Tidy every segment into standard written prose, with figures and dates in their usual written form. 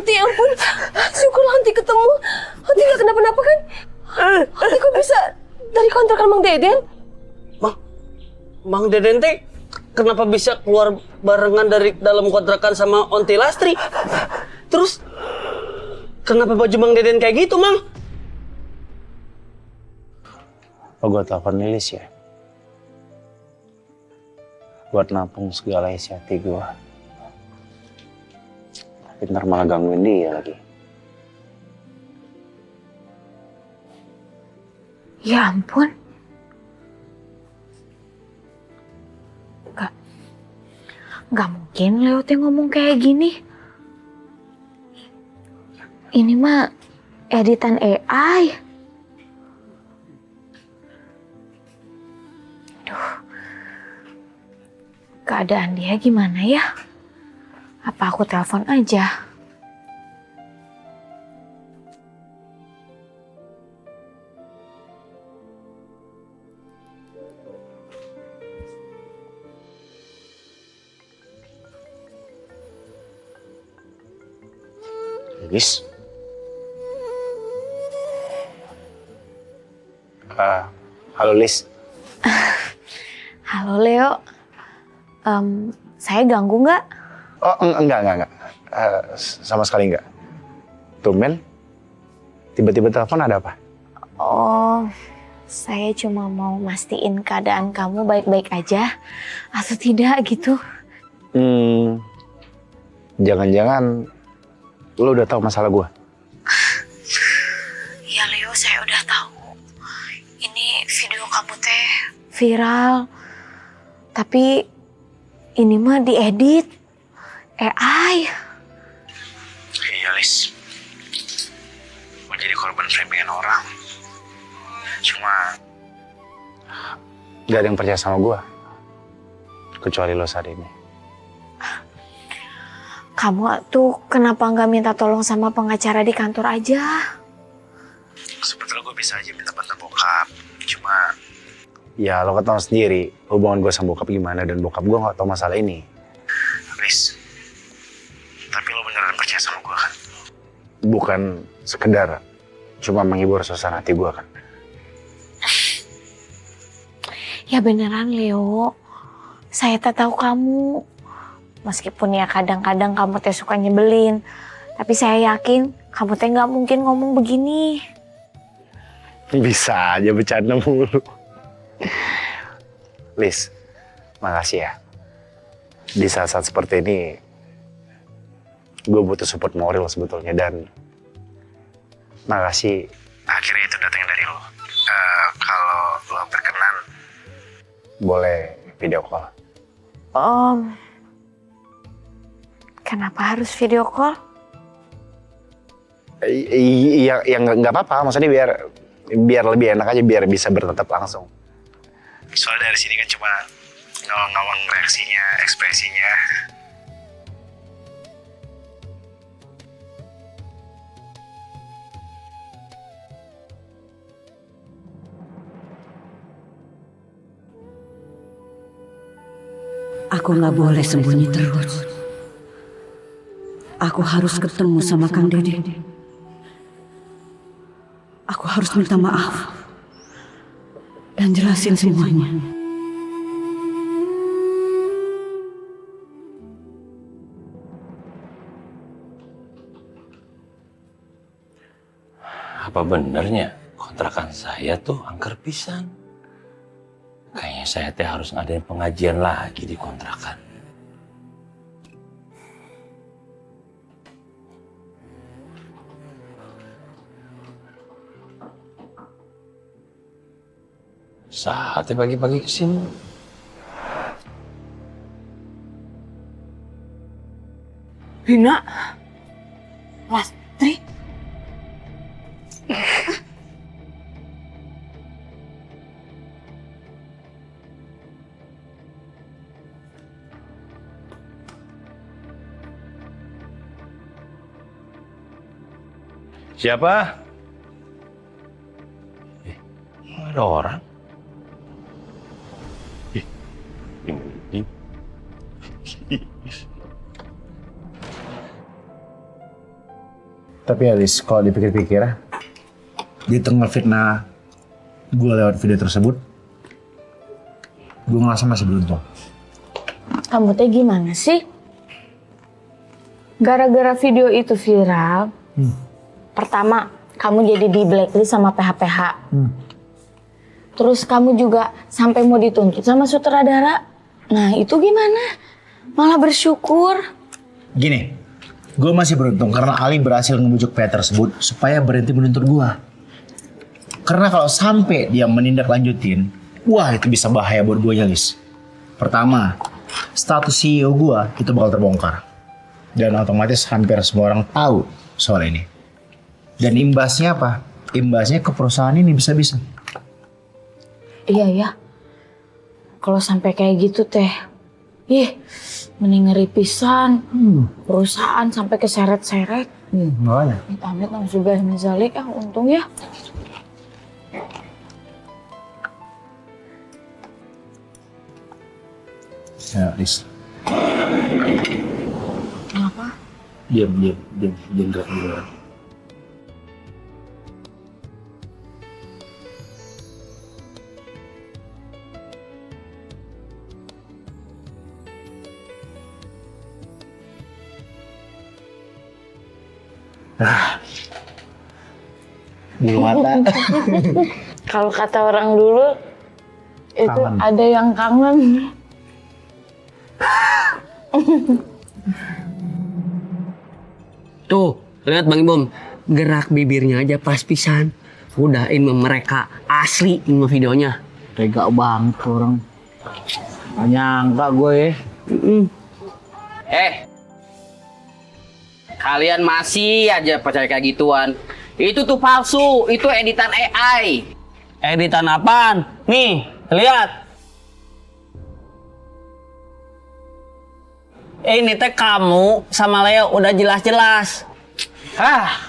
Hati, ampun. Syukurlah Hati ketemu. Hati nggak kenapa-napa kan? Hati kok bisa dari kontrakan Mang Deden? Mang Deden teh kenapa bisa keluar barengan dari dalam kontrakan sama Onti Lastri? Terus kenapa baju Mang Deden kayak gitu, Mang? Oh, gue telepon Lilis ya. Buat nampung segala isi hati gue. Tapi ntar malah gangguin dia lagi. Ya ampun. Gak mungkin Leo teh ngomong kayak gini. Ini mah editan AI. Duh. Keadaan dia gimana ya? Apa aku telepon aja? Lilis? Halo Lilis. Halo Leo. Saya ganggu nggak? Oh enggak. Sama sekali enggak. Tumben? Tiba-tiba telepon ada apa? Oh, saya cuma mau mastiin keadaan kamu baik-baik aja atau tidak gitu. Jangan-jangan lo udah tahu masalah gue? Ya Leo, saya udah tahu. Ini video kamu teh viral. Tapi ini mah diedit AI. Iya Lis. Gue jadi korban framingan orang. Cuma gak ada yang percaya sama gue. Kecuali lo saat ini. Kamu tuh kenapa nggak minta tolong sama pengacara di kantor aja? Sebetulnya gue bisa aja minta bantuan bokap. Cuma ya lo kan tau sendiri hubungan gue sama bokap gimana, dan bokap gue gak tau masalah ini. Lis, tapi lo beneran percaya sama gue kan? Bukan sekedar cuma menghibur suasana hati gue kan? Ya beneran Leo, saya tak tahu kamu. Meskipun ya kadang-kadang kamu teh suka nyebelin, tapi saya yakin kamu teh nggak mungkin ngomong begini. Bisa aja bercanda mulu. Lis, makasih ya. Di saat-saat seperti ini, gue butuh support moral sebetulnya, dan makasih akhirnya itu datang dari lo. Kalau lo berkenan, boleh video call. Kenapa harus video call? Iya, nggak apa-apa. Maksudnya biar lebih enak aja, biar bisa bertatap langsung. Soalnya dari sini kan cuma ngawang-ngawang reaksinya, ekspresinya. Aku nggak boleh sembunyi terus. Aku harus ketemu sama Kang Dede. Aku harus minta maaf dan jelasin semuanya. Apa benernya kontrakan saya tuh angker pisan? Kayaknya saya teh harus ngadain pengajian lagi di kontrakan. Saatnya pagi-pagi kesini. Rina, Lastri. Siapa? Ada orang. Ini. Tapi Alis, kalau dipikir-pikir, di tengah fitnah gue lewat video tersebut, gue ngerasa masih beruntung. Kamu teh gimana sih? Gara-gara video itu viral, pertama kamu jadi di blacklist sama PH-PH. Terus kamu juga sampai mau dituntut sama sutradara. Nah itu gimana? Malah bersyukur. Gini, gue masih beruntung karena Ali berhasil ngebujuk pihak tersebut supaya berhenti menuntut gue. Karena kalau sampai dia menindaklanjutin, wah itu bisa bahaya buat gue, Lis. Pertama, status CEO gue itu bakal terbongkar. Dan otomatis hampir semua orang tahu soal ini. Dan imbasnya apa? Imbasnya ke perusahaan ini bisa-bisa. Iya ya. Kalau sampai kayak gitu teh, mending ngeri pisan. Perusahaan sampai keseret-seret. Makanya. Amit-amit na'udzubillah min dzalik, untung ya. Ya, Lis. Kenapa? Diam gerak dulu. Bulu mata. Kalau kata orang dulu, itu Kangen. ada yang kangen. Tuh, lihat Bang Ibom, gerak bibirnya aja pas pisan. Udahin mereka asli ini videonya. Tega banget orang. Gak nyangka gue ya. Kalian masih aja percaya kayak gituan. Itu tuh palsu, itu editan AI. Editan apaan? Nih, lihat. Ini teh kamu sama Leo udah jelas-jelas.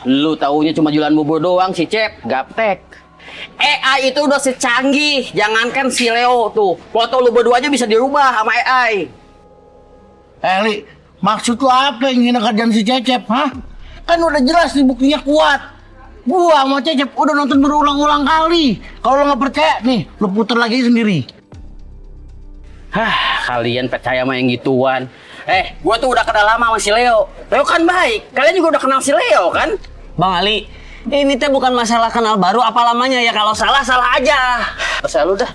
Lu taunya cuma jualan bubur doang si Cep, gaptek. AI itu udah secanggih, jangankan si Leo tuh. Foto lu berdua aja bisa dirubah sama AI. Li, maksud lu apa yang hina kerjaan si Cecep, hah? Kan udah jelas nih buktinya kuat. Gua sama Cecep udah nonton berulang-ulang kali. Kalau lo nggak percaya, nih, lu putar lagi sendiri. Kalian percaya sama yang gituan? Gua tuh udah kenal lama sama si Leo. Leo kan baik. Kalian juga udah kenal si Leo kan? Bang Ali, ini teh bukan masalah kenal baru apa lamanya ya. Kalau salah, salah aja. Terserah lu dah.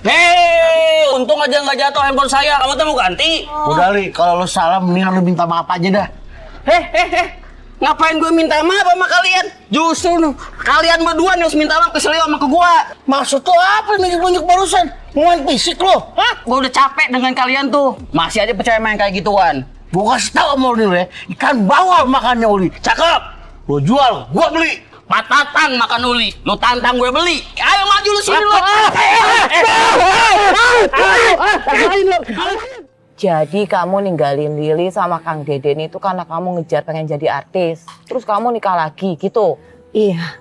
Untung aja nggak jatuh handphone saya. Kamu tuh mau ganti? Udah, Li, kalau lo salah mendingan lu minta maaf aja dah. Ngapain gue minta maaf sama kalian? Justru kalian berdua nih harus minta maaf ke si Leo sama ke gua. Maksud lo apa nunjuk-nunjuk barusan? Mau main fisik lo, hah? Gua udah capek dengan kalian tuh. Masih aja percaya main kayak gituan. Gua kasih tau sama lo nih, ikan bawal makannya Uli. Cakep. Lo jual, gua beli. Patatan makan uli. Lu tantang gue beli. Ayo maju lu sini lu. Jadi kamu ninggalin Lili sama Kang Deden itu karena kamu ngejar pengen jadi artis. Terus kamu nikah lagi gitu? Iya.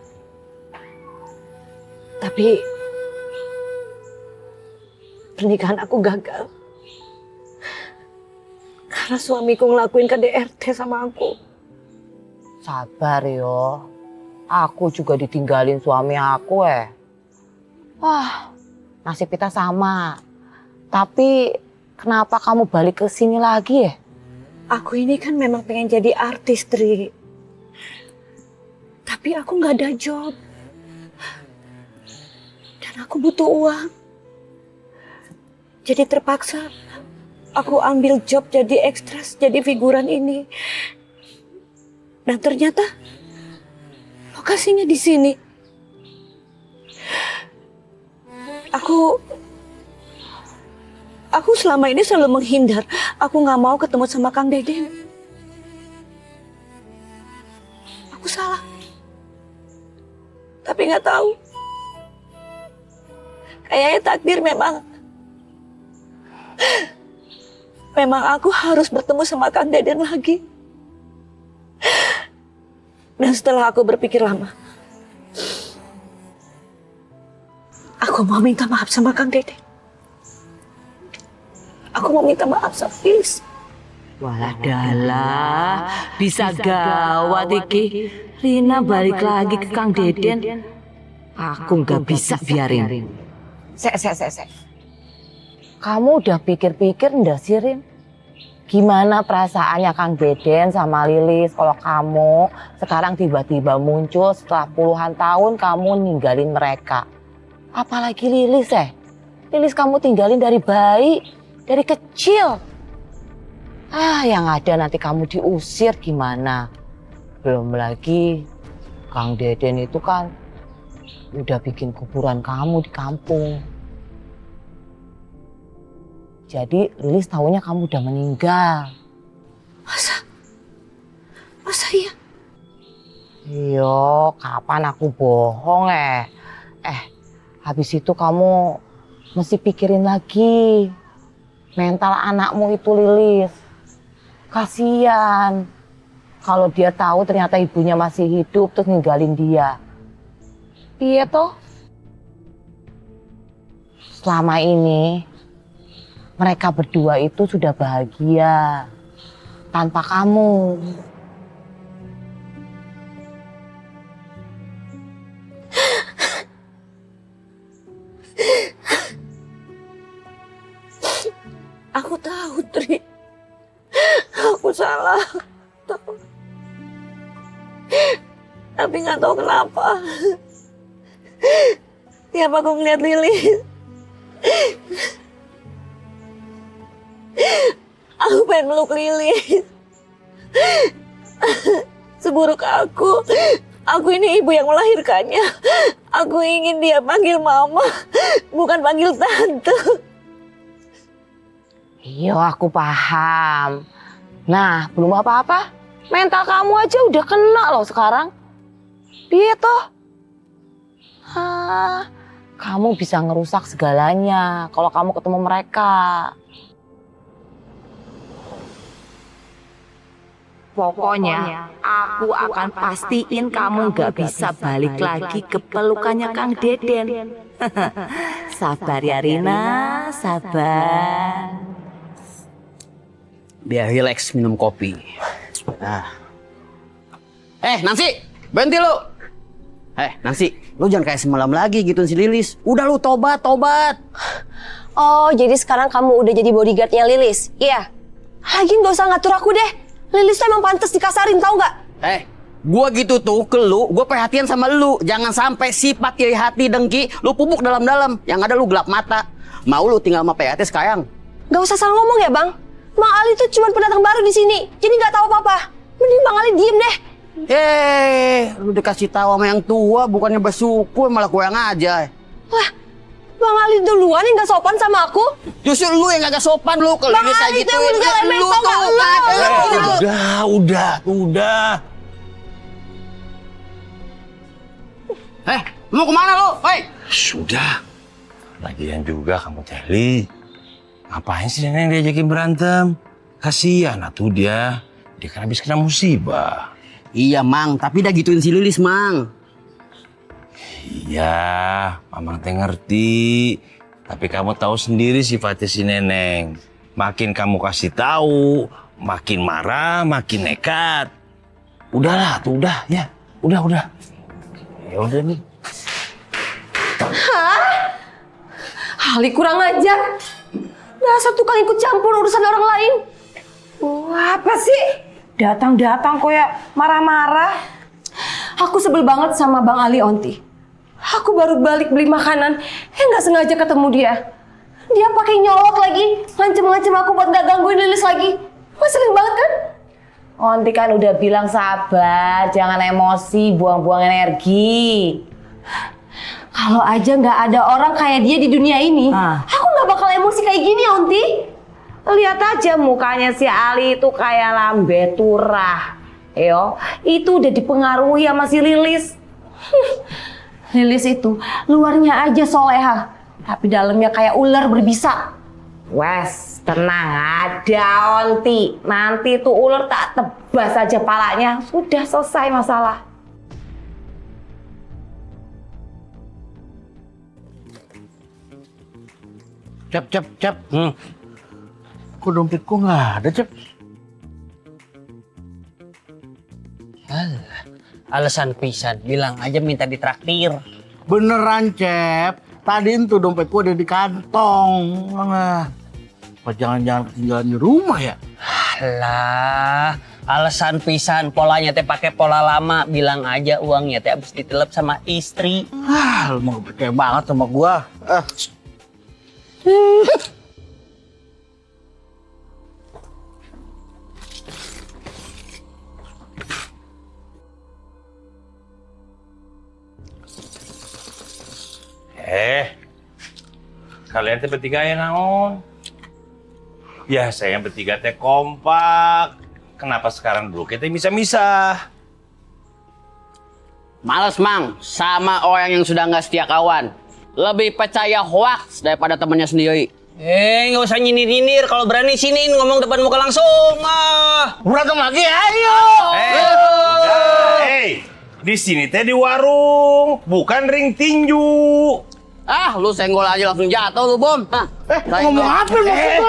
Tapi pernikahan aku gagal. Karena suamiku ngelakuin KDRT sama aku. Sabar yo. Aku juga ditinggalin suami aku Wah, nasib kita sama. Tapi kenapa kamu balik ke sini lagi Aku ini kan memang pengen jadi artis, Tri. Tapi aku nggak ada job. Dan aku butuh uang. Jadi terpaksa aku ambil job jadi ekstras, jadi figuran ini. Dan ternyata lokasinya di sini. Aku selama ini selalu menghindar. Aku nggak mau ketemu sama Kang Deden. Aku salah. Tapi nggak tahu. Kayaknya takdir memang aku harus bertemu sama Kang Deden lagi. Dan setelah aku berpikir lama, aku mau minta maaf sama Kang Deden. Aku mau minta maaf, please. Walah dalah, bisa gawat iki. Rina balik lagi ke Kang Deden. Aku nggak bisa biarin. Sek. Kamu udah pikir-pikir ndak sih, Rin? Gimana perasaannya Kang Deden sama Lilis kalau kamu sekarang tiba-tiba muncul setelah puluhan tahun kamu ninggalin mereka? Apalagi Lilis Lilis kamu tinggalin dari bayi, dari kecil. Yang ada nanti kamu diusir gimana? Belum lagi Kang Deden itu kan udah bikin kuburan kamu di kampung. Jadi Lilis taunya kamu udah meninggal. Masa iya? Iya, kapan aku bohong habis itu kamu mesti pikirin lagi mental anakmu itu Lilis. Kasian kalau dia tahu ternyata ibunya masih hidup terus ninggalin dia. Iya toh? Selama ini mereka berdua itu sudah bahagia tanpa kamu. Aku tahu, Tri. Aku salah. Tahu. Tapi nggak tahu kenapa. Tiap aku ngeliat Lilis, aku pengen meluk Lilis. Seburuk aku ini ibu yang melahirkannya. Aku ingin dia panggil mama, bukan panggil tante. Iya, aku paham. Nah, belum apa-apa. Mental kamu aja udah kena loh sekarang. Piye toh? Kamu bisa ngerusak segalanya kalau kamu ketemu mereka. Pokoknya aku akan pastiin kamu gak bisa balik lagi ke pelukannya Kang Deden. Sabar ya Rina, sabar. Biar relax minum kopi. Nah. Nancy, berhenti lu. Nancy, lu jangan kayak semalam lagi gitu si Lilis. Udah lu tobat. Oh, jadi sekarang kamu udah jadi bodyguardnya Lilis? Iya. Lagi nggak usah ngatur aku deh. Lilis tuh emang pantas dikasarin, tau nggak? Gua gitu tuh ke lu, gua perhatian sama lu. Jangan sampai sifat iri hati dengki lu pupuk dalam-dalam. Yang ada lu gelap mata. Mau lu tinggal sama PAT sekarang? Gak usah salah ngomong ya, Bang. Bang Ali tuh cuma pendatang baru di sini, jadi nggak tahu apa-apa. Mending Bang Ali diem deh. Lu dikasih tahu sama yang tua, bukannya bersyukur malah kurang aja. Wah, Bang Ali duluan yang gak sopan sama aku. Justru lu yang agak sopan lu kalau Bang Ali tuh yang udah lemes, tau gak? Udah. Mau kemana lu? Sudah. Lagian juga kamu Teli. Ngapain sih Neneng diajakin berantem? Kasihan atuh dia. Dia kan habis kena musibah. Iya, Mang. Tapi dah gituin si Lilis, Mang. Iya, Mamang teh ngerti. Tapi kamu tahu sendiri sifatnya si Neneng. Makin kamu kasih tahu, makin marah, makin nekat. Udahlah, tuh udah ya. Udah. Ya udah nih. Ali kurang ajar. Dasar tukang ikut campur urusan orang lain. Apa sih? Datang kayak marah-marah. Aku sebel banget sama Bang Ali, Onti. Aku baru balik beli makanan, nggak sengaja ketemu dia. Dia pakai nyolok lagi, ngancem-ngancem aku buat nggak gangguin Lilis lagi. Sering banget kan? Onti kan udah bilang sabar, jangan emosi, buang-buang energi. Kalau aja nggak ada orang kayak dia di dunia ini, aku nggak bakal emosi kayak gini, Onti. Lihat aja mukanya si Ali itu kayak lambe turah. Itu udah dipengaruhi sama si Lilis. Lilis itu luarnya aja soleha, tapi dalamnya kayak ular berbisa. Wes, tenang ada Onti. Nanti tuh ular tak tebas aja palanya. Sudah selesai masalah. Cep. Kok dompetku nggak ada, Cep? Alasan pisan, bilang aja minta ditraktir. Beneran, Cep. Tadi itu dompet gua ada di kantong. Apa jangan-jangan ketinggalan di rumah ya? Alah, alasan pisan polanya teh pakai pola lama, bilang aja uangnya teh habis ditelep sama istri. Lu mau percaya banget sama gua. Kalian teh bertiga ya naon? Ya saya bertiga teh kompak. Kenapa sekarang dulu kita misah-misah? Males mang, sama orang yang sudah nggak setia kawan. Lebih percaya hoax daripada temannya sendiri. Nggak usah nyinir-nyinir, kalau berani sini ngomong depan muka langsung. Berantem lagi, ayo! Di sini teh di warung, bukan ring tinju. Lu senggol aja langsung jatuh lu, Bom. Ngomong apa maksudnya?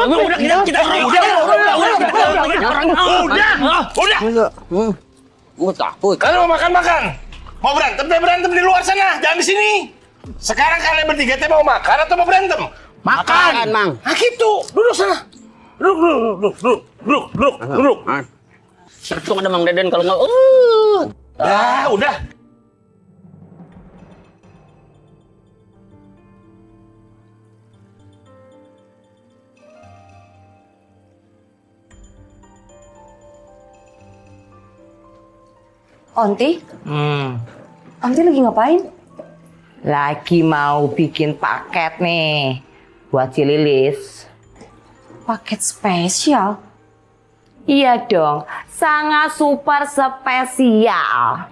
Udah takut. Kalian mau makan-makan? Mau berantem berantem di luar sana, jangan di sini. Sekarang kalian bertiga teh mau makan atau mau berantem? Makan, Mang. Nah gitu, duduk sana. Duduk. Itu ada Mang Deden kalau nggak. Udah. Onti? Onti lagi ngapain? Lagi mau bikin paket nih buat si Lilis. Paket spesial? Iya dong, sangat super spesial.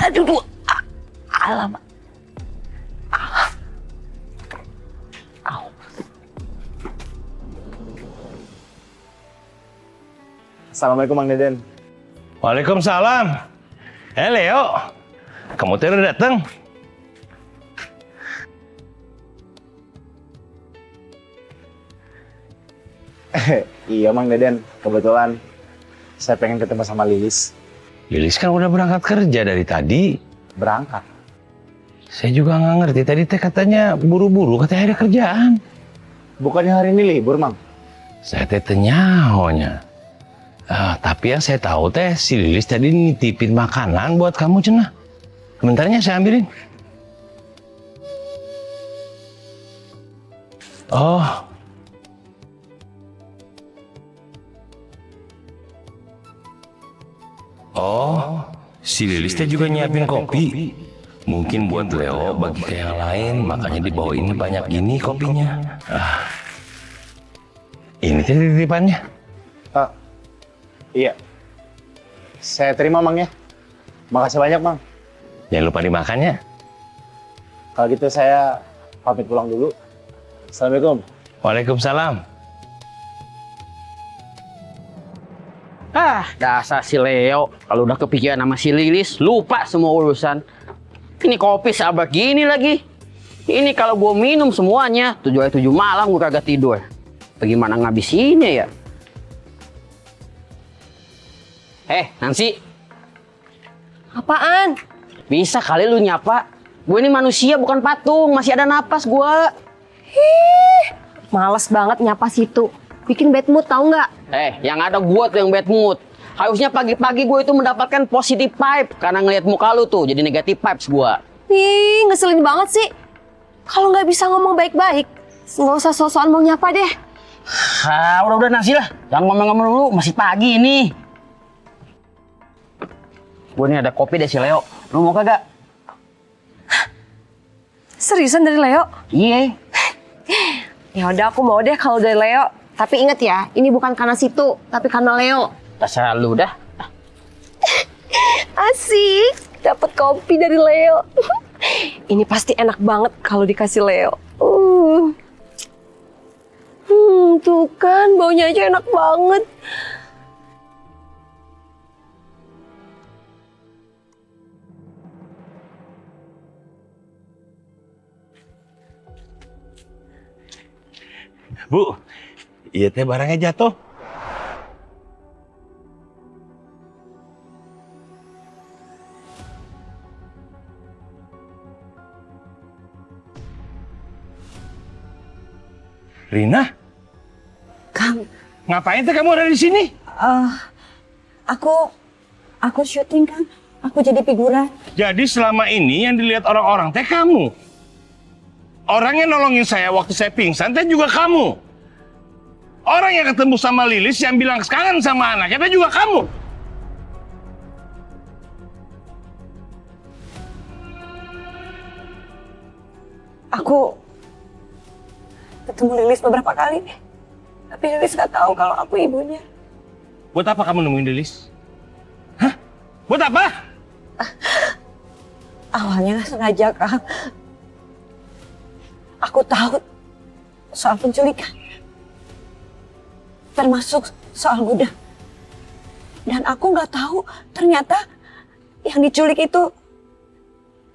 Aduh, alamak. Assalamualaikum Mang Deden. Waalaikumsalam. Leo, kamu teh udah datang? Iya Mang Deden, kebetulan saya pengen ketemu sama Lilis. Lilis kan udah berangkat kerja dari tadi. Berangkat? Saya juga nggak ngerti, tadi teh katanya buru-buru, katanya ada kerjaan. Bukannya hari ini libur, Mang? Saya teh tenyahonya. Tapi yang saya tahu teh si Lilis tadi nitipin makanan buat kamu cenah. Sebentarnya saya ambilin. Si Lilis teh juga nyiapin kopi. Mungkin buat Leo bagi ke yang lain, makanya dibawain banyak gini kopinya. Ini teh titipannya. Iya. Saya terima, Mang ya. Makasih banyak, Mang. Jangan lupa dimakannya. Kalau gitu saya pamit pulang dulu. Assalamualaikum. Waalaikumsalam. Dasar si Leo. Kalau udah kepikiran sama si Lilis, lupa semua urusan. Ini kopi sahabat gini lagi. Ini kalau gua minum semuanya, 7 hari 7 malam gua kagak tidur. Bagaimana ngabisinnya ya? Nancy. Apaan? Bisa kali lu nyapa. Gue ini manusia bukan patung, masih ada napas gua. Males banget nyapa situ. Bikin bad mood tau nggak? Yang ada gua tuh yang bad mood. Harusnya pagi-pagi gue itu mendapatkan positive vibe karena ngelihat muka lu tuh jadi negative vibes gua. Ngeselin banget sih. Kalau nggak bisa ngomong baik-baik, nggak usah so-soan mau nyapa deh. Udah nasi lah. Jangan ngomong-ngomong dulu, masih pagi ini. Gue nih ada kopi dari si Leo. Lu mau kagak? Seriusan dari Leo? Iya. Ya udah aku mau deh kalau dari Leo. Tapi inget ya, ini bukan karena situ, tapi karena Leo. Terserah lu dah. Asik, dapat kopi dari Leo. Ini pasti enak banget kalau dikasih Leo. Tuh kan, baunya aja enak banget. Bu, iya teh barangnya jatuh. Rina, Kang, ngapain teh kamu ada di sini? aku syuting, Kang. Aku jadi figuran. Jadi selama ini yang dilihat orang-orang teh kamu. Orang yang nolongin saya waktu saya pingsan teh juga kamu. Orang yang ketemu sama Lilis yang bilang kangen sama anaknya teh juga kamu. Aku ketemu Lilis beberapa kali. Tapi Lilis gak tahu kalau aku ibunya. Buat apa kamu nemuin Lilis? Hah? Buat apa? Awalnya gak sengaja, Kang. Aku tahu soal penculikan. Termasuk soal Buddha. Dan aku gak tahu ternyata yang diculik itu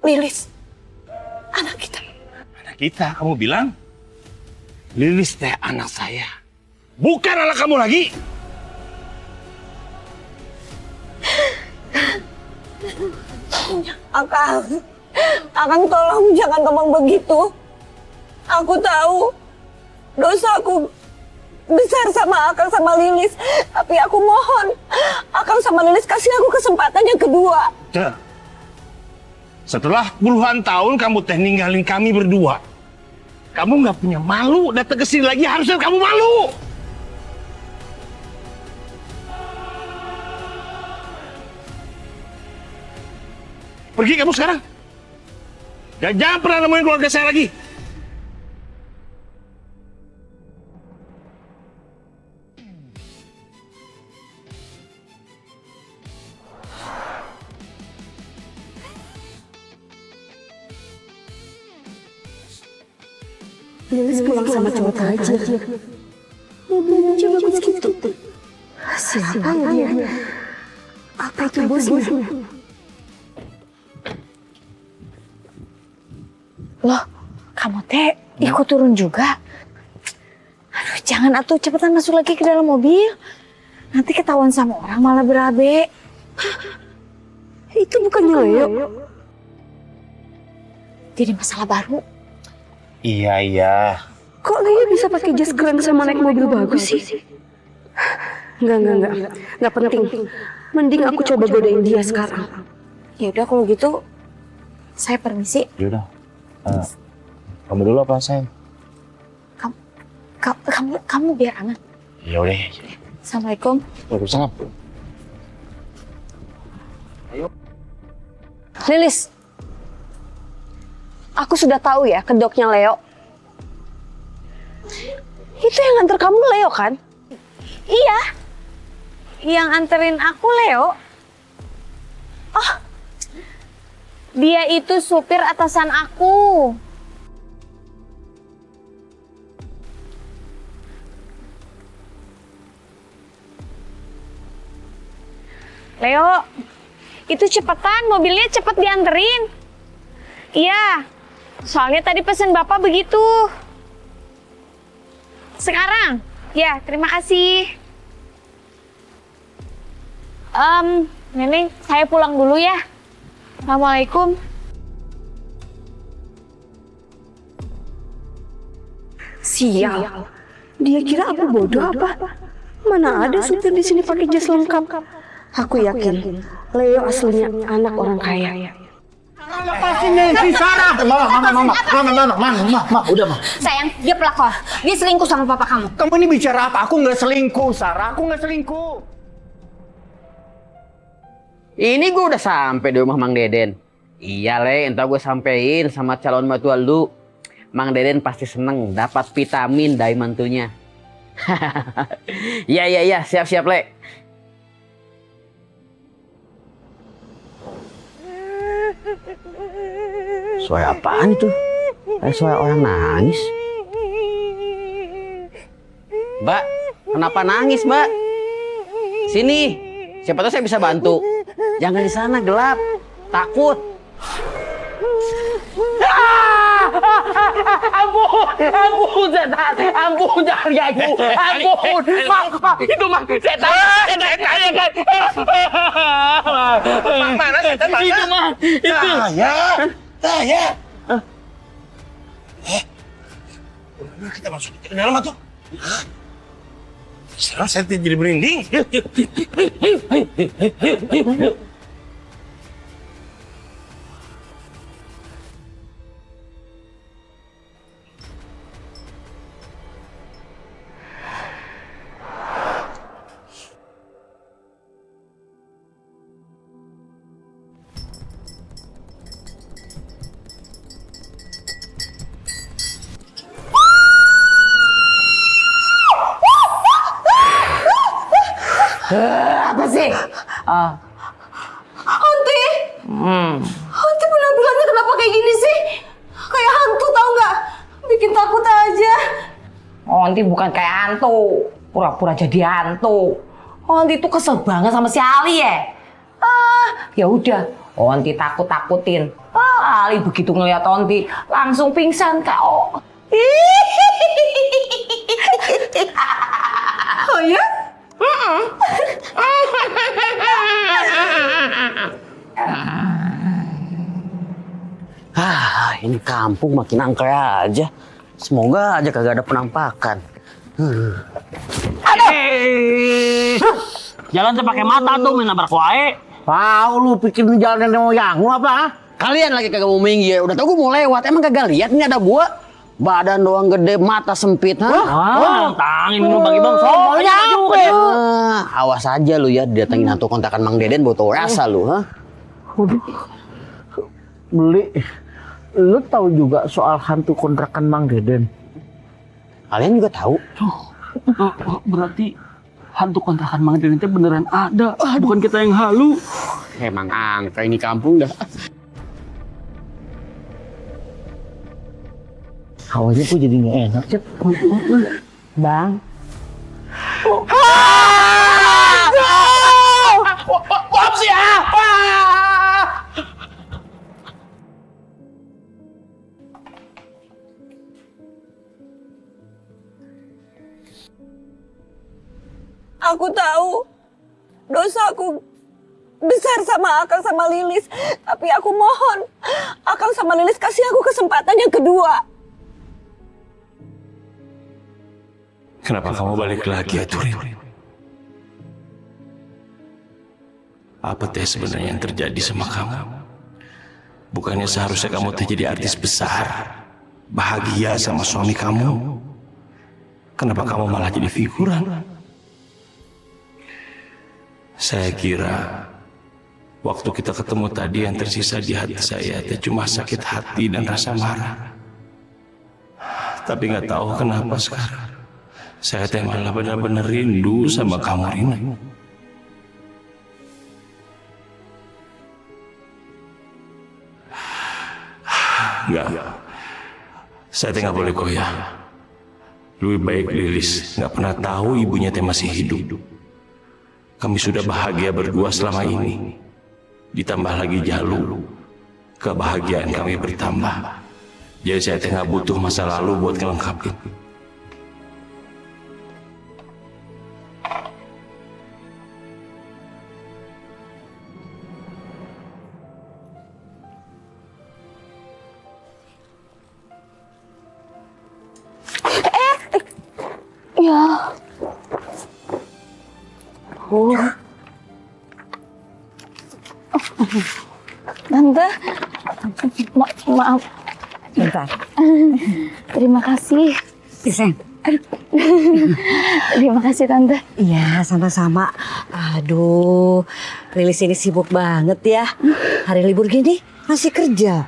Lilis. Anak kita. Anak kita, kamu bilang? Lilis teh anak saya. Bukan anak kamu lagi. Akang tolong jangan ngomong begitu. Aku tahu dosaku besar sama Akang sama Lilis. Tapi aku mohon, Akang sama Lilis kasih aku kesempatan yang kedua. Setelah puluhan tahun kamu teh ninggalin kami berdua. Kamu nggak punya malu datang ke sini lagi, harusnya kamu malu. Pergi kamu sekarang. Dan jangan pernah nemuin keluarga saya lagi. Lilis pulang sama cowok aja. Mobilnya aja bagus gitu. Siapa ya dia? Apa itu bosnya? Loh, kamu teh ikut turun juga? Aduh, jangan atuh, cepetan masuk lagi ke dalam mobil. Nanti ketahuan sama orang malah berabe. Itu bukannya Leo? Jadi masalah baru. Iya. Kok Leo bisa pakai jas keren sama naik mobil bagus sih? Enggak penting. Mending aku coba godain dia sekarang. Ya udah kalau gitu, saya permisi. Yaudah. Kamu dulu apa sayang? Kamu biar aman. Ya udah. Assalamualaikum. Waalaikumsalam. Lilis, aku sudah tahu ya kedoknya Leo. Itu yang nganter kamu Leo kan? Iya, yang anterin aku Leo. Oh, dia itu supir atasan aku. Leo, itu cepetan, mobilnya cepet dianterin. Iya, soalnya tadi pesan Bapak begitu. Sekarang? Ya, terima kasih. Neneng, saya pulang dulu ya. Assalamualaikum. Sial. Dia kira aku bodoh apa? Mana ada supir di sini pakai jas lengkap? Aku yakin Leo aslinya anak orang kaya. Lepasin nih si Sarah. Mama, udah mah. Sayang, dia pelakor. Dia selingkuh sama papa kamu. Kamu ini bicara apa? Aku nggak selingkuh, Sarah. Aku nggak selingkuh. Ini gue udah sampai di rumah Mang Deden. Iya Le, entar gue sampein sama calon mertua lu. Mang Deden pasti seneng dapat vitamin dari mantunya. Iya, siap Le. Suara apaan itu? Kayak suara orang nangis. Mbak, kenapa nangis, Mbak? Sini, siapa tahu saya bisa bantu. Jangan di sana, gelap. Takut. Ampun, setan. Ampun, jangan ganggu. Ampun, Mak, itu Mak, setan. Mana setan mana? Itu Mak, itu. Taya. Kita masuk ke dalam atau? Sekarang saya jadi merinding. Yuk. Apa sih? Hanti? Hanti penampilannya kenapa kayak gini sih? Kayak hantu tau nggak? Bikin takut aja. Onti bukan kayak hantu, pura-pura jadi hantu. Onti tuh kesel banget sama si Ali ya. Ya udah, Onti takut-takutin. Ali begitu ngeliat Onti langsung pingsan kau. Oh ya? Ini kampung makin angker aja. Semoga aja kagak ada penampakan. Jalan tuh pakai mata tuh main nabrak wae. Tahu lu pikir jalan yang moyang lu apa? Kalian lagi kagak mau minggir. Udah tau gue mau lewat. Emang kagak lihat ini ada gua? Badan doang gede, mata sempit, tangin lu bagi bang. Awas aja lu ya, didatengin hantu kontrakan Mang Deden, bau tau rasa lu, Beli. Lu tahu juga soal hantu kontrakan Mang Deden? Kalian juga tahu? Berarti hantu kontrakan Mang Deden itu beneran ada, bukan kita yang halu. Emang angka ini kampung dah. Hawanya kok jadi nggak enak, Cep. Bang, Aku tahu dosaku besar sama Akang sama Lilis. Tapi aku mohon, Akang sama Lilis kasih aku kesempatan yang kedua. Kenapa kamu balik lagi, Aturin? Apa teh sebenarnya yang terjadi sama kamu? Bukannya seharusnya kamu teh jadi artis besar, bahagia sama suami kamu? Kenapa kamu malah jadi figuran? Saya kira waktu kita ketemu tadi yang tersisa di hati saya teh cuma sakit hati dan rasa marah. Tapi nggak tahu kenapa sekarang saya teh malah benar-benar rindu sama kamu, Rina. Enggak. Saya teh nggak boleh goyah. Lebih baik Lilis nggak pernah tahu ibunya teh masih hidup. Kami sudah bahagia berdua selama ini. Ditambah lagi Jalu, kebahagiaan kami bertambah. Jadi saya teh nggak butuh masa lalu buat ngelengkapin. Tante, Maaf. Bentar. Terima kasih. Piseng. Terima kasih Tante. Iya, sama-sama. Aduh, Lilis ini sibuk banget ya. Hari libur gini masih kerja.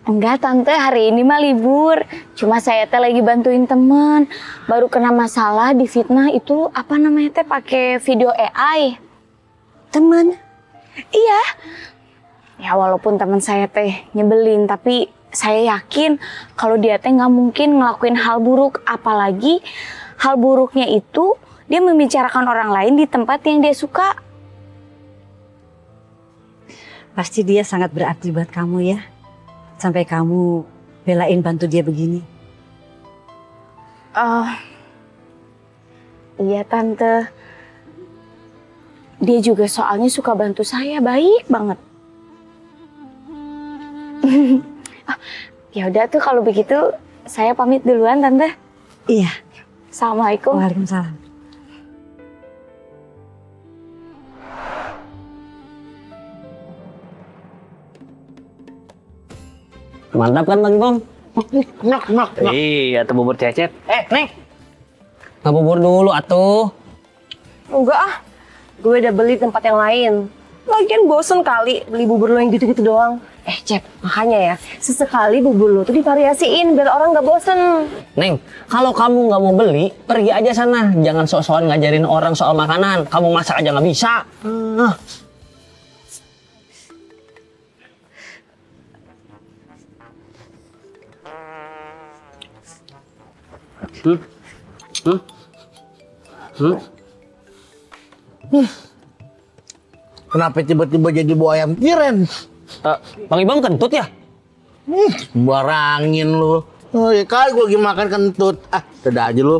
Enggak Tante, hari ini mah libur. Cuma saya teh lagi bantuin temen. Baru kena masalah di fitnah itu apa namanya teh pakai video AI. Teman? Iya. Ya walaupun teman saya teh nyebelin, tapi saya yakin kalau dia teh nggak mungkin ngelakuin hal buruk, apalagi hal buruknya itu dia membicarakan orang lain di tempat yang dia suka. Pasti dia sangat berarti buat kamu ya. Sampai kamu belain bantu dia begini. Iya Tante. Dia juga soalnya suka bantu saya, baik banget. Ya udah tuh kalau begitu saya pamit duluan Tante. Iya. Assalamualaikum. Waalaikumsalam. Mantap kan Bang Bong? Enak. Iya, tuh bubur Cecep. Neng. Ngabubur dulu atuh. Enggak ah, gue udah beli tempat yang lain. Lagian bosen kali beli bubur lo yang gitu-gitu doang. Cep, makanya ya, sesekali bubur lo tuh divariasiin biar orang gak bosen. Neng, kalau kamu nggak mau beli, pergi aja sana. Jangan sok-sokan ngajarin orang soal makanan. Kamu masak aja nggak bisa. Kenapa tiba-tiba jadi bau ayam tiren? Bang Ibang kentut ya? Barangin lu. Oh ya kali gue lagi makan kentut. Dadah aja lu.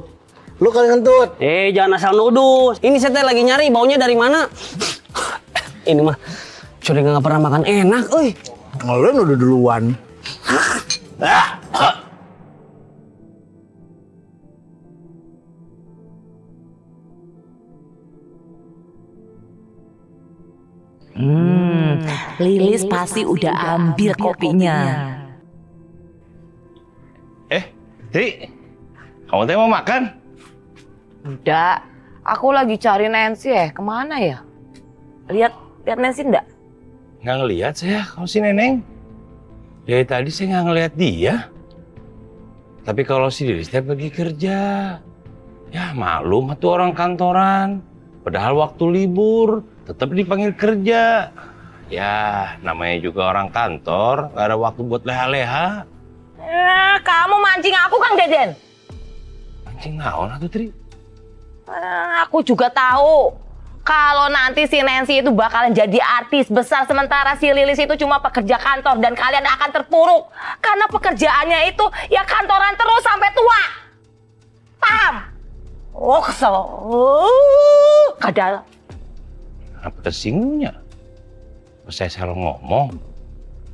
Lu kali kentut. Jangan asal nuduh. Ini saya teh lagi nyari baunya dari mana. Ini mah curiga nggak pernah makan enak, euy. Lu udah duluan. Lilis pasti udah ambil kopinya. Tri, kamu teh mau makan? Udah, aku lagi cari Nancy kemana ya? Lihat Nancy enggak? Nggak ngelihat saya kalau si Neneng. Dari tadi saya nggak ngelihat dia. Tapi kalau si Lilis teh pergi kerja. Ya malum tuh orang kantoran. Padahal waktu libur tetap dipanggil kerja. Ya namanya juga orang kantor, nggak ada waktu buat leha-leha. Kamu mancing aku Kang Deden. Mancing naon atuh Tri? Aku juga tahu kalau nanti si Nancy itu bakalan jadi artis besar sementara si Lilis itu cuma pekerja kantor dan kalian akan terpuruk karena pekerjaannya itu ya kantoran terus sampai tua. Paham? Oh kesel. Kadal. Apa tersinggungnya? Saya salah ngomong.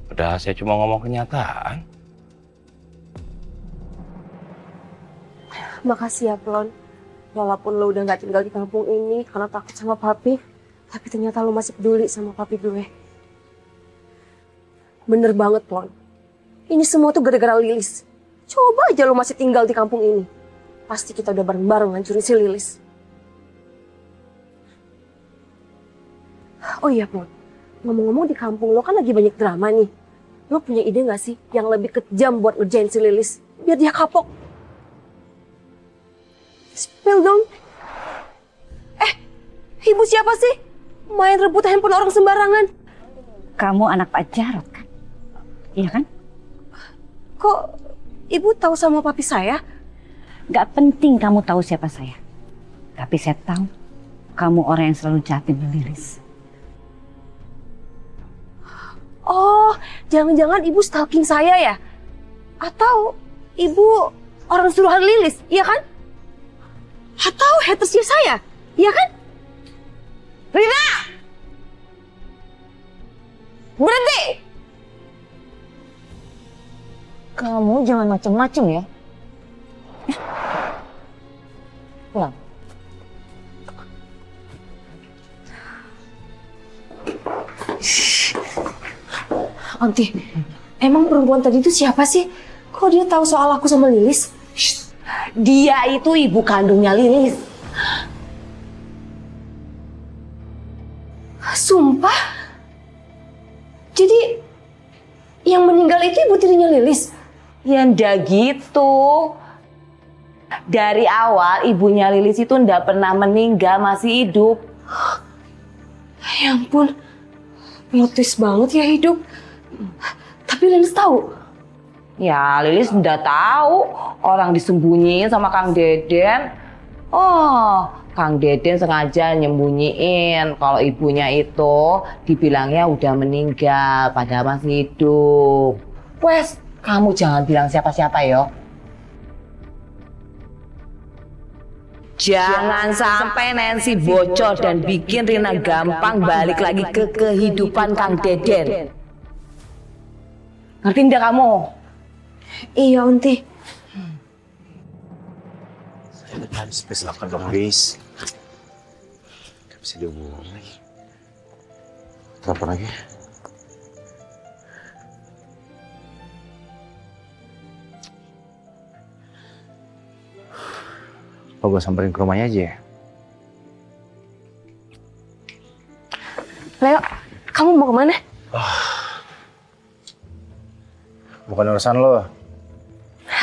Padahal saya cuma ngomong kenyataan. Makasih ya Plon. Walaupun lo udah gak tinggal di kampung ini karena takut sama papi, tapi ternyata lo masih peduli sama papi gue. Bener banget Plon. Ini semua tuh gara-gara Lilis. Coba aja lo masih tinggal di kampung ini. Pasti kita udah bareng-bareng ngancurin si Lilis. Oh iya Plon, ngomong-ngomong di kampung lo kan lagi banyak drama nih. Lo punya ide gak sih yang lebih kejam buat ngerjain si Lilis? Biar dia kapok. Spill dong. Ibu siapa sih? Main rebut handphone orang sembarangan. Kamu anak Pak Jarot kan? Iya kan? Kok ibu tahu sama papi saya? Gak penting kamu tahu siapa saya. Tapi saya tahu kamu orang yang selalu jahatin Lilis. Oh, jangan-jangan ibu stalking saya ya? Atau ibu orang suruhan Lilis, iya kan? Atau hatersnya saya, iya kan? Rina! Berhenti! Kamu jangan macem-macem ya. Pulang. Onti, emang perempuan tadi itu siapa sih? Kok dia tahu soal aku sama Lilis? Dia itu ibu kandungnya Lilis. Sumpah? Jadi yang meninggal itu ibu tirinya Lilis? Ya ndak gitu. Dari awal ibunya Lilis itu ndak pernah meninggal, masih hidup. Ya ampun, plot twist banget ya hidup. Tapi Lilis tahu? Ya Lilis ndak tahu, orang disembunyiin sama Kang Deden. Oh, Kang Deden sengaja nyembunyiin kalau ibunya itu dibilangnya udah meninggal padahal masih hidup. Wes, kamu jangan bilang siapa-siapa yo. Jangan sampai Nancy bocor dan bikin Rina gampang balik lagi ke kehidupan Kang Deden. Ngerti ndak kamu? Iya, Onti. Space lakukan dong, guys. Gak bisa dihubungin lagi. Telepon lagi. Apa gue samperin ke rumahnya aja ya? Leo, kamu mau kemana? Bukan urusan lo.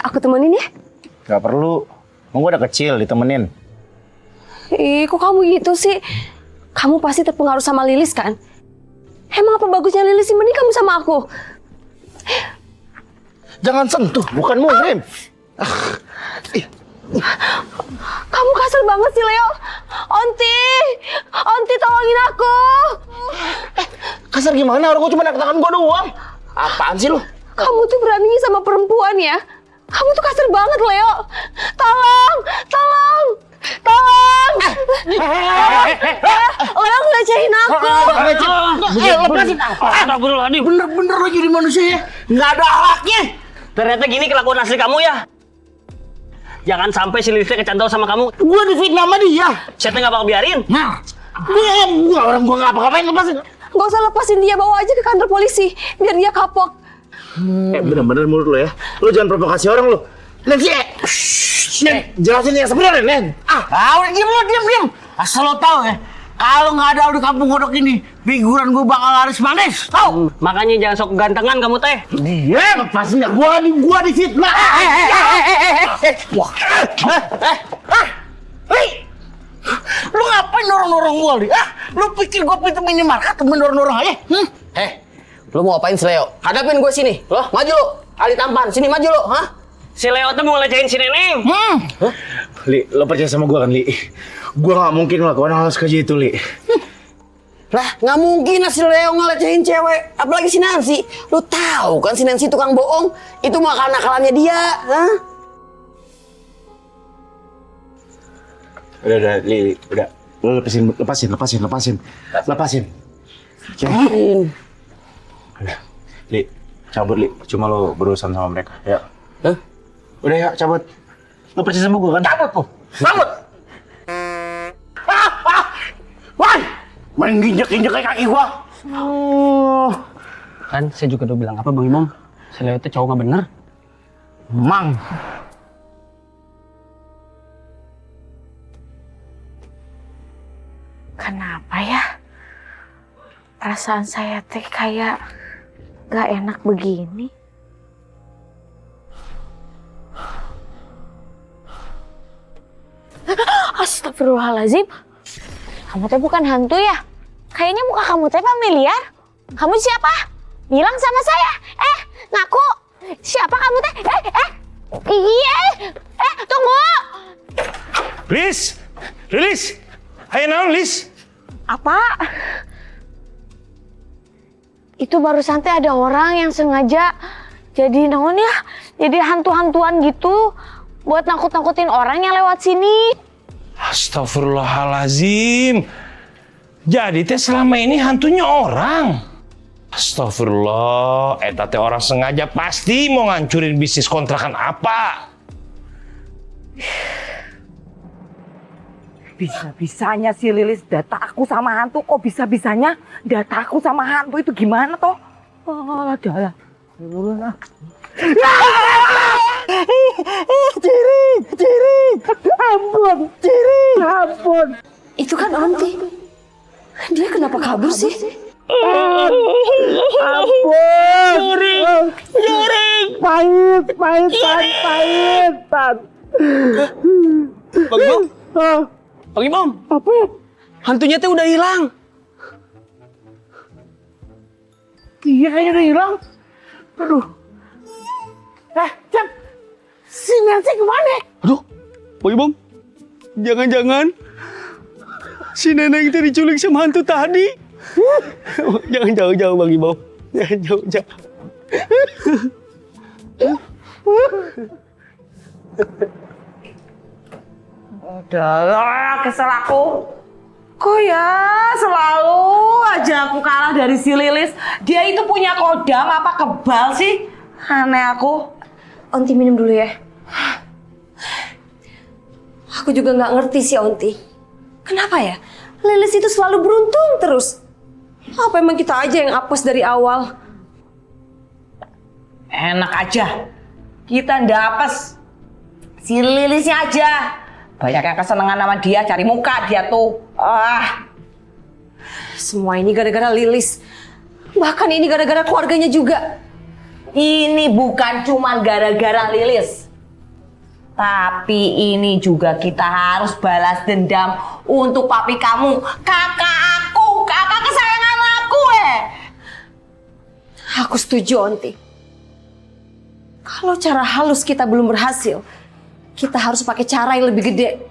Aku temenin ya? Gak perlu. Mau gue udah kecil, ditemenin. Ih, kok kamu gitu sih? Kamu pasti terpengaruh sama Lilis kan? Emang apa bagusnya Lilis sih mending kamu sama aku? Jangan sentuh, bukan muhrim. Kamu kasar banget sih, Leo. Onti! Onti, tolongin aku! Kasar gimana? Orang gue cuma naik tangan gue doang. Apaan sih lo? Kamu tuh beraninya sama perempuan ya? Kamu tuh kasar banget, Leo. Tolong! Tolong! Tolong! Leo ngelecehin aku. Lepasin apa? Bener-bener lo jadi manusia ya? Nggak ada akhlaknya. Ternyata gini kelakuan asli kamu ya. Jangan sampai si Lilisnya kecantol sama kamu. Gue difitnah sama dia. Saya nggak bakal biarin. Nah, orang gue nggak apa-apain, lepasin. Gak usah lepasin dia, bawa aja ke kantor polisi. Biar dia kapok. Bener-bener mulut lo ya. Lo jangan provokasi orang lo. Nanti, Nen, jelasin yang sebenarnya, Nen. Udah diam. Asal lo tahu ya, kalau nggak ada lo di kampung Godok ini, figuran gue bakal laris manis, tau? Makanya jangan sok gantengan kamu teh. Diam, lepasin ya. Gua difitnah. Lu ngapain dorong-dorong gua, Li? Lu pikir gua pintu minimarket temen dorong-dorong aja? Lu mau apain si Leo? Hadapin gue sini. Loh, maju lu. Ali tampan, sini maju lu, hah? Si Leo tuh mau ngelecehin si Neneng. Li, lo percaya sama gue kan, Li? Gue nggak mungkin ngelakuin hal sekeji itu, Li. Lah, nggak mungkin lah si Leo ngelecehin cewek. Apalagi si Nancy. Lu tahu kan si Nancy tukang bohong. Itu mah nakal-nakalannya dia, hah? Udah, Li, udah. Lo lepasin. Udah, Li, cabut, Li. Cuma lo berurusan sama mereka, ya. Hah? Udah ya, cabut. Lo percaya sama gue kan? Cabut! Wah! Main ginjek-ginjek kayak kaki gua. Kan saya juga udah bilang apa Bang Imam? Si Leo itu cowok nggak bener. Mang. Kenapa ya? Perasaan saya teh kayak gak enak begini. Astagfirullahaladzim. Kamu teh bukan hantu ya? Kayaknya muka kamu teh familiar. Kamu siapa? Bilang sama saya. Ngaku. Siapa kamu teh? Iya. Tunggu. Lilis! Ayo naon, Lilis? Apa? Itu barusan teh ada orang yang sengaja jadi naon ya? Jadi hantu-hantuan gitu buat nakut-nakutin orang yang lewat sini. Astagfirullahalazim. Jadi teh selama ini hantunya orang. Astagfirullah, eta teh orang sengaja pasti mau ngancurin bisnis kontrakan apa. Bisa-bisanya si Lilis data aku sama hantu, kok bisa-bisanya data aku sama hantu itu gimana toh? Ada. Ampun. Itu kan Onti. Dia kenapa kabur sih? Juring. Pahit. Bang Imam. Apa? Hantunya teh udah hilang. Iya kayaknya udah hilang. Aduh. Cep. Si Nancy kemana? Aduh, Bang Imam. Jangan-jangan si Neneng itu diculik sama hantu tadi. Jangan jauh-jauh Bang Imam. Jangan jauh-jauh. Udah, kesel aku. Kok ya selalu aja aku kalah dari si Lilis. Dia itu punya kodam apa kebal sih? Aneh aku. Onti minum dulu ya. Aku juga nggak ngerti sih Onti. Kenapa ya? Lilis itu selalu beruntung terus. Apa emang kita aja yang apes dari awal? Enak aja. Kita ndak apes. Si Lilisnya aja. Banyak yang kesenangan sama dia, cari muka dia tuh. Semua ini gara-gara Lilis. Bahkan ini gara-gara keluarganya juga. Ini bukan cuma gara-gara Lilis. Tapi ini juga kita harus balas dendam untuk papi kamu. Kakak aku, kakak kesayangan aku Aku setuju Onti. Kalau cara halus kita belum berhasil, kita harus pakai cara yang lebih gede.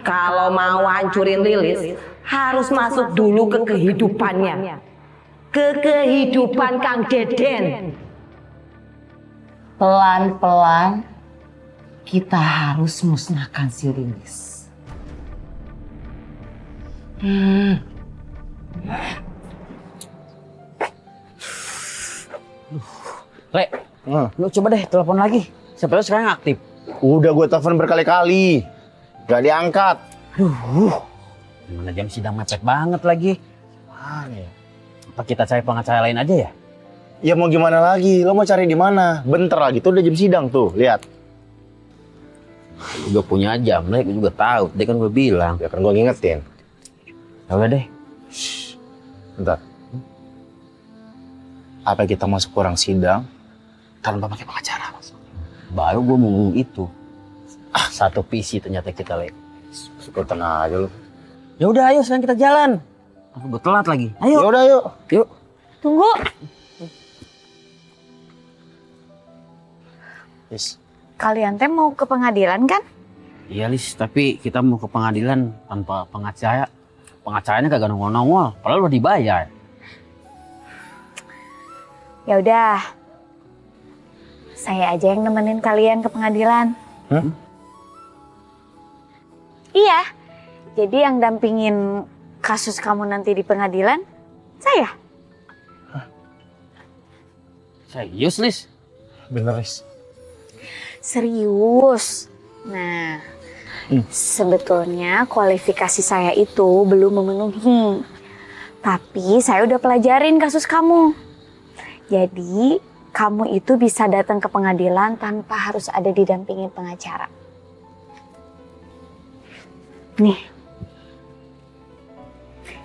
Kalau mau hancurin Lilis, harus masuk dulu ke kehidupannya. Ke kehidupan Kang Deden. Pelan-pelan kita harus musnahkan si Lilis. Le, lu coba deh telepon lagi. Siapa tahu sekarang aktif. Udah gue telepon berkali-kali. Gak diangkat. Gimana jam sidang mepet banget lagi. Mana ya? Apa kita cari pengacara lain aja ya? Ya mau gimana lagi? Lo mau cari di mana? Bentar lagi tuh udah jam sidang tuh. Lihat. Gue punya jam, Le. Gue juga tahu. Tadi kan gue bilang. Ya kan gue ngingetin. Ya udah deh. Bentar. Apa kita masuk kurang sidang tanpa pakai pengacara? Baru gue mau ngomong itu. Satu visi ternyata kita, Le. Suka tengah aja lo. Ya udah, ayo sekarang kita jalan. Aku gue telat lagi. Ayo. Ya udah yuk. Yuk. Tunggu. Yes. Kalian teh mau ke pengadilan kan? Iya, Lis. Tapi kita mau ke pengadilan tanpa pengacara. Pengacaranya kagak nongol-nongol. Padahal udah dibayar. Ya udah. Saya aja yang nemenin kalian ke pengadilan. Iya. Jadi yang dampingin kasus kamu nanti di pengadilan, saya. Serius, Lis? Bener, Lis. Serius. Nah, sebetulnya kualifikasi saya itu belum memenuhi. Tapi saya udah pelajarin kasus kamu. Jadi, kamu itu bisa datang ke pengadilan tanpa harus ada didampingin pengacara. Nih.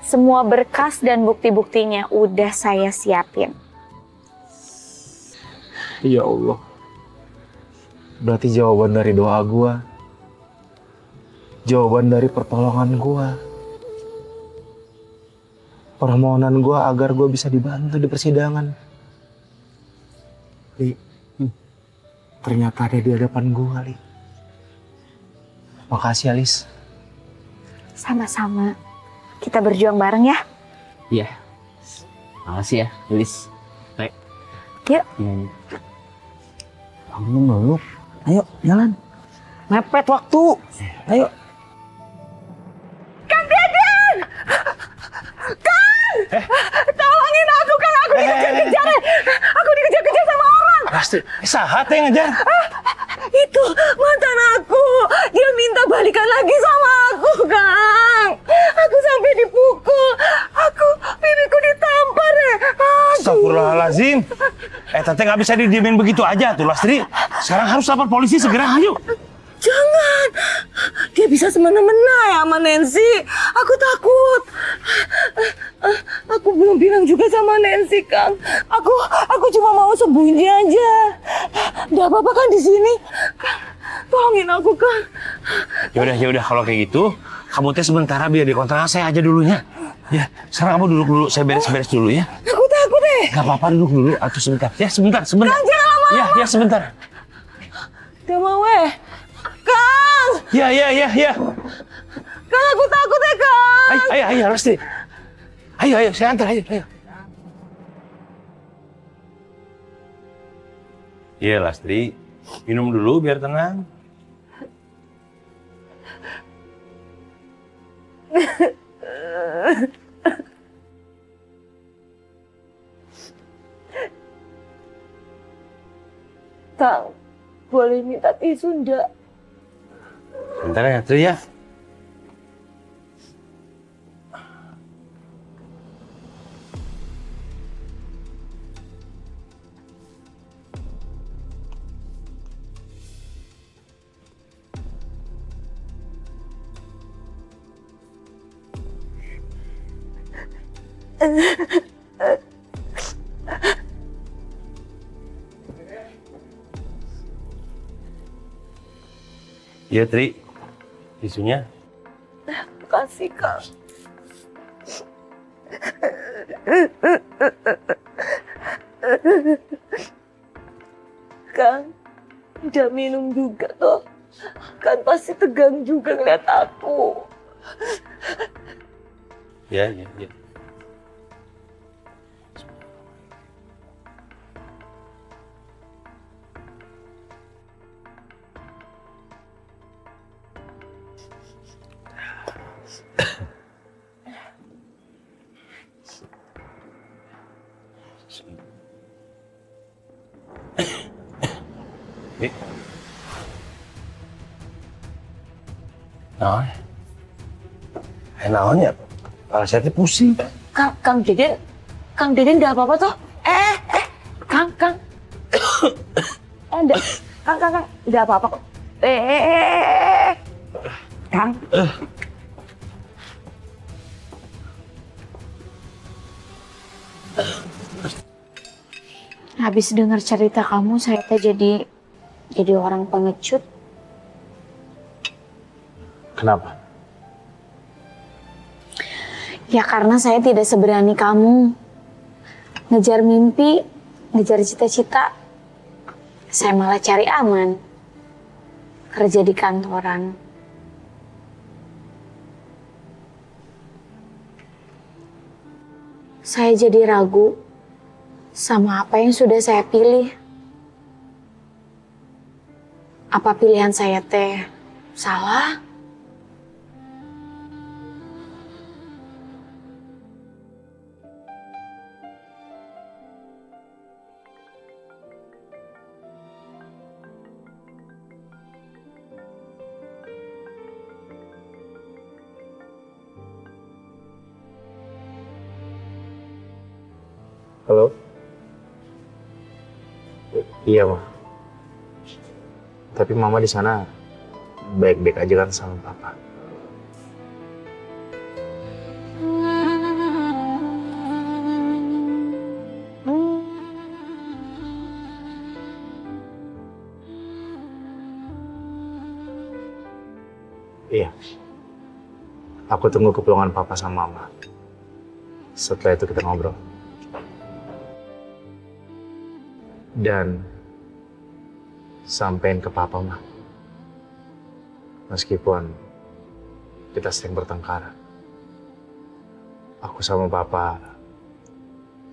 Semua berkas dan bukti-buktinya udah saya siapin. Ya Allah. Berarti jawaban dari doa gua. Jawaban dari pertolongan gua. Permohonan gua agar gua bisa dibantu di persidangan. Li, ternyata ada di hadapan gua, Li. Makasih, Alis. Sama-sama. Kita berjuang bareng ya. Iya. Makasih ya, Lis. Le. Yuk. Iya. Bangun meluk. Ayo, jalan. Mepet waktu. Ayo. Kang Deden! Kang! Tolongin aku, Kang. Aku dikejar-kejar. Aku dikejar-kejar sama orang. Pasti, sahat yang ngajar. Itu mantan aku. Dia minta balikan lagi sama aku, Kang. Aku sampai dipukul. Pipiku ditampar ya. Astagfirullahaladzim. Tete nggak bisa didiemin begitu aja tuh Lastri. Sekarang harus lapor polisi segera, ayo. Jangan. Dia bisa semena-mena ya sama Nancy. Aku takut. Aku belum bilang juga sama Nancy, Kang. Aku cuma mau sembunyi aja. Nggak apa-apa kan di sini? Kang, tolongin aku, Kang. Ya udah kalau kayak gitu, kamu teh sementara biar di kontrakan saya aja dulunya. Ya, sekarang kamu duduk dulu, saya beres-beres dulu ya. Aku takut deh. Gak apa-apa, duduk dulu. Atau sebentar. Ya, sebentar. Kang, jangan lama-lama. Ya, sebentar. Gak mau, Kang. Ya. Kang, aku takut ya, Kang. Ayo, Lastri. Ayo, saya antar, ayo. Iya, Lastri. Minum dulu biar tenang. Kang, boleh minta tisu enggak? Bentar ya, Tri ya. Iya, Tri. Tisunya. Makasih, Kang. Kang, udah minum juga toh. Kan pasti tegang juga ngeliat aku. Ya. Naonnya? Kepala saya pusing. Kang Deden udah apa-apa toh? Kang. Kang, udah apa-apa kok. Kang. Habis dengar cerita kamu, saya teh jadi orang pengecut. Kenapa? Ya karena saya tidak seberani kamu. Ngejar mimpi, ngejar cita-cita. Saya malah cari aman. Kerja di kantoran. Saya jadi ragu sama apa yang sudah saya pilih. Apa pilihan saya teh salah? Halo? Iya, Ma. Tapi Mama di sana baik-baik aja kan sama Papa? Iya. Aku tunggu kepulangan Papa sama Mama. Setelah itu kita ngobrol. Dan sampein ke Papa, Ma. Meskipun kita sering bertengkar, aku sama Papa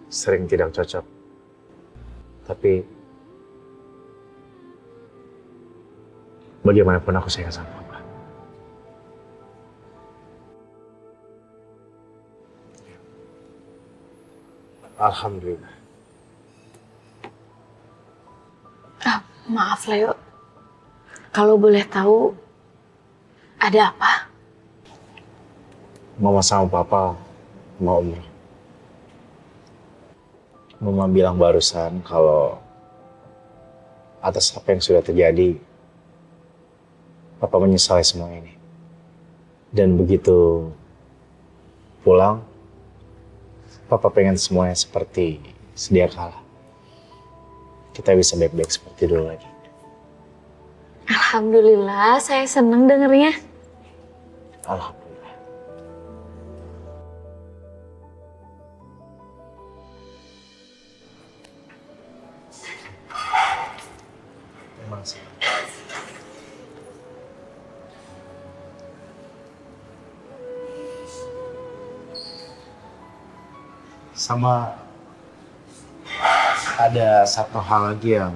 sering tidak cocok. Tapi bagaimanapun aku sayang sama Papa. Alhamdulillah. Maaf Leo, kalau boleh tahu ada apa? Mama sama Papa mau umroh. Mama bilang barusan kalau atas apa yang sudah terjadi, Papa menyesali semua ini. Dan begitu pulang, Papa pengen semuanya seperti sedia kala. Kita bisa baik-baik seperti dulu lagi. Alhamdulillah, saya senang dengernya. Alhamdulillah. Terima kasih. Sama ada satu hal lagi yang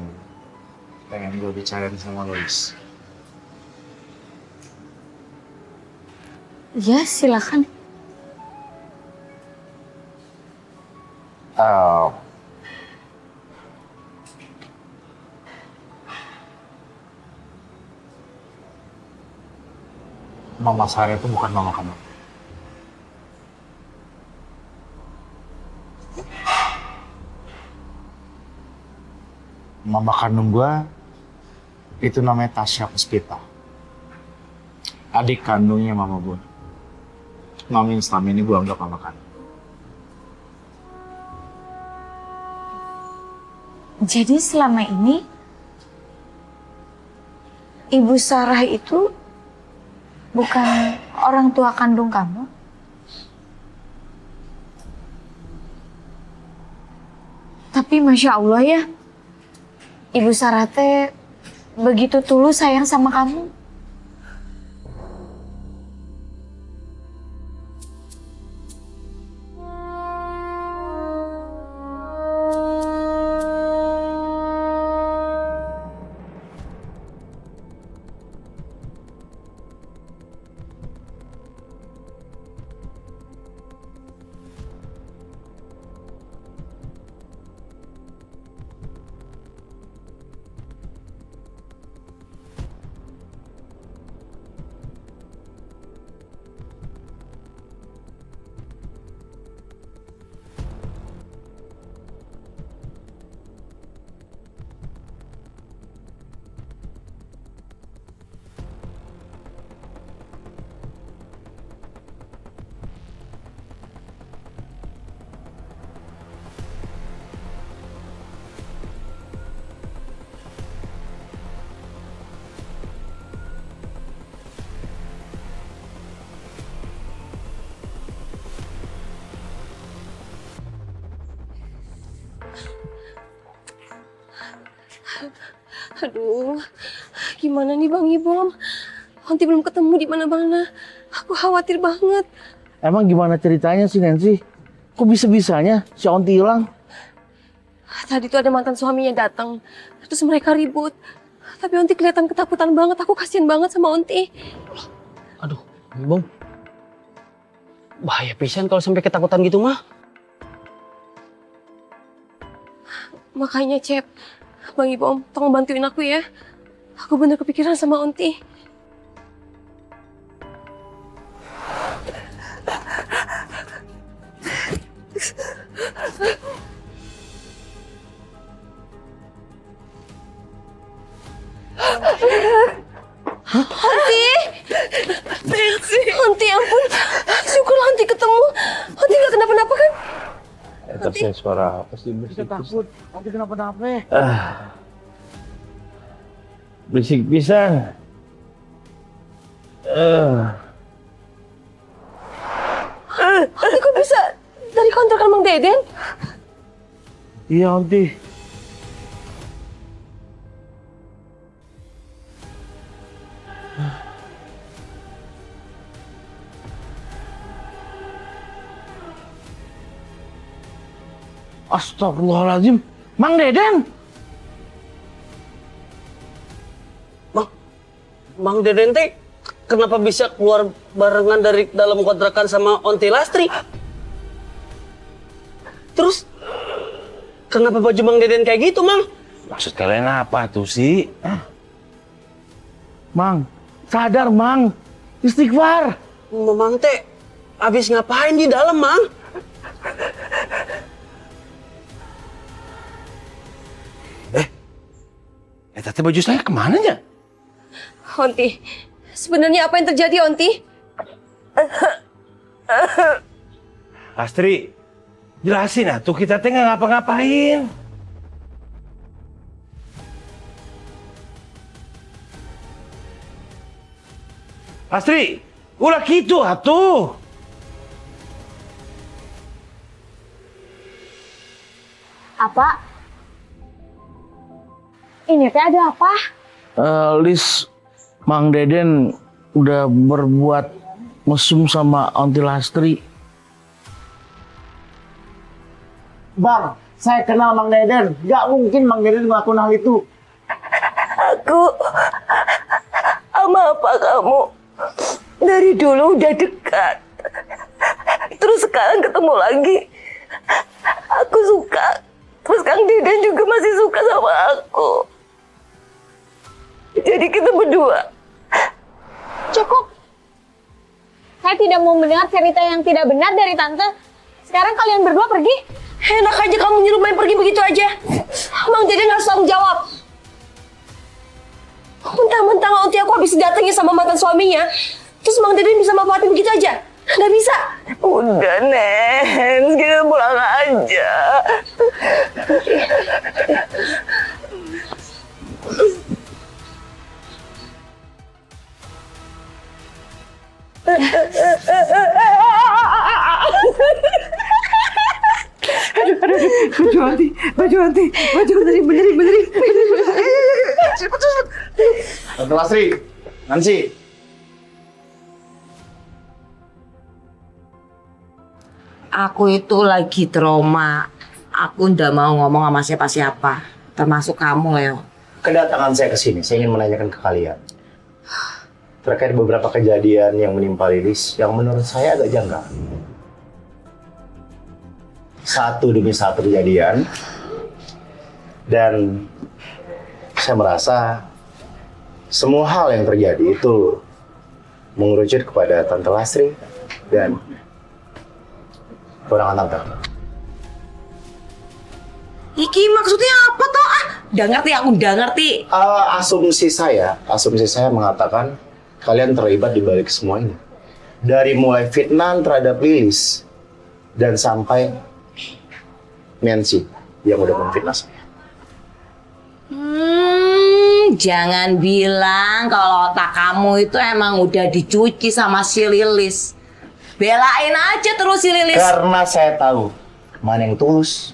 pengen gue bicarain sama Lois. Ya, silakan. Mama Sarah itu bukan mama kamu. Mama kandung gue itu namanya Tasya Puspita. Adik kandungnya mama gue. Mama yang selama ini gue anggap mama kandung. Jadi selama ini Ibu Sarah itu bukan orang tua kandung kamu? Tapi Masya Allah ya, Ibu Sarah teh begitu tulus sayang sama kamu. Aduh, gimana nih Bang Ibom? Onti belum ketemu di mana-mana. Aku khawatir banget. Emang gimana ceritanya sih Nancy? Kok bisa-bisanya si Onti hilang? Tadi tuh ada mantan suaminya datang, terus mereka ribut. Tapi Onti kelihatan ketakutan banget. Aku kasihan banget sama Onti. Aduh, Bang. Bahaya pisan kalau sampai ketakutan gitu mah. Makanya Cep, Bang Ibom, tolong bantuin aku ya. Aku bener kepikiran sama Onti. Onti! Onti, ampun. Syukurlah Onti ketemu. Onti gak kenapa-napa kan? Tapi suara apa sih berisik? Takut, Onti kenapa-napa. Berisik pisan. Onti kok bisa dari kontrakan Mang Deden? Iya Onti. Astagfirullahaladzim, Mang Deden. Mang Deden teh kenapa bisa keluar barengan dari dalam kontrakan sama Onti Lastri? Terus kenapa baju Mang Deden kayak gitu, Mang? Maksud kalian apa tuh sih? Mang, sadar Mang, istighfar. Mang teh habis ngapain di dalam, Mang? Tete baju saya kemana ya? Onti, sebenarnya apa yang terjadi, Onti? Astri, jelasin atuh, kita teh nggak ngapa-ngapain. Astri, ulah gitu atuh. Apa? Ini teh ada apa? Lis, Mang Deden udah berbuat mesum sama Onti Lastri. Bang, saya kenal Mang Deden. Gak mungkin Mang Deden ngelakuin hal itu. Aku sama apa kamu dari dulu udah dekat. Terus sekarang ketemu lagi. Aku suka. Terus Kang Deden juga masih suka sama aku. Jadi kita berdua. Cukup. Saya tidak mau mendengar cerita yang tidak benar dari Tante. Sekarang kalian berdua pergi. Enak aja kamu nyuruh main pergi begitu aja. Mang Deden harus tanggung jawab. Mentang-mentang Onti aku habis datangnya sama mantan suaminya, terus Mang Deden bisa manfaatin begitu aja? Nggak bisa. Udah, Nen. Kita pulang aja. Baju Anti, benerin. Tante Lastri, Nancy. Aku itu lagi trauma. Aku ndak mau ngomong sama siapa-siapa, termasuk kamu, Leo. Kedatangan saya ke sini, saya ingin menanyakan ke kalian terkait beberapa kejadian yang menimpa Lilis yang menurut saya agak janggal. Satu demi satu kejadian, dan saya merasa semua hal yang terjadi itu mengerucut kepada Tante Lastri dan kewenangan Tante. Iki maksudnya apa toh? Udah ngerti, aku udah ngerti. Asumsi saya mengatakan kalian terlibat di balik semua ini. Dari mulai fitnah terhadap Lilis dan sampai Nancy yang udah memfitnah saya. Jangan bilang kalau otak kamu itu emang udah dicuci sama si Lilis. Belain aja terus si Lilis. Karena saya tahu mana yang tulus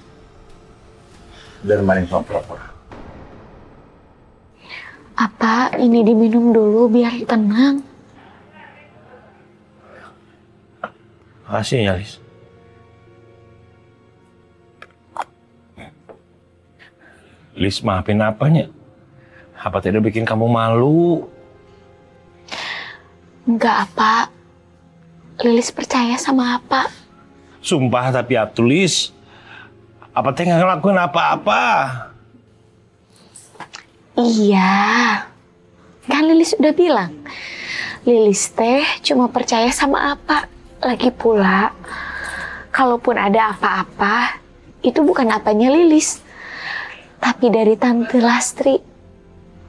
dan mana yang cuma pura-pura. Apa ini diminum dulu biar tenang? Makasih ya, Lis. Lis, maafin apanya? Apa tidak bikin kamu malu? Enggak, apa. Lilis percaya sama apa? Sumpah tapi atuh, Lis. Apa teh nggak ngelakuin apa-apa? Iya. Kan Lilis udah bilang. Lilis teh cuma percaya sama apa. Lagi pula, kalaupun ada apa-apa, itu bukan apanya Lilis. Tapi dari Tante Lastri.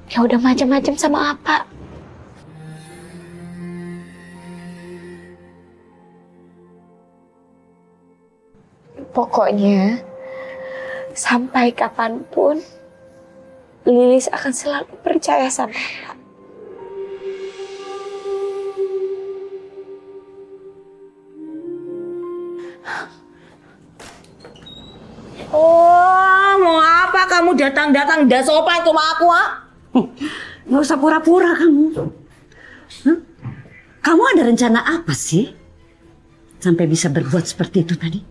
Ya udah macam-macam sama apa. Pokoknya, sampai kapanpun, Lilis akan selalu percaya sama apa. Oh, mau apa kamu datang-datang ndak sopan sama aku, ah? Nggak usah pura-pura kamu. Hah? Kamu ada rencana apa sih? Sampai bisa berbuat seperti itu tadi?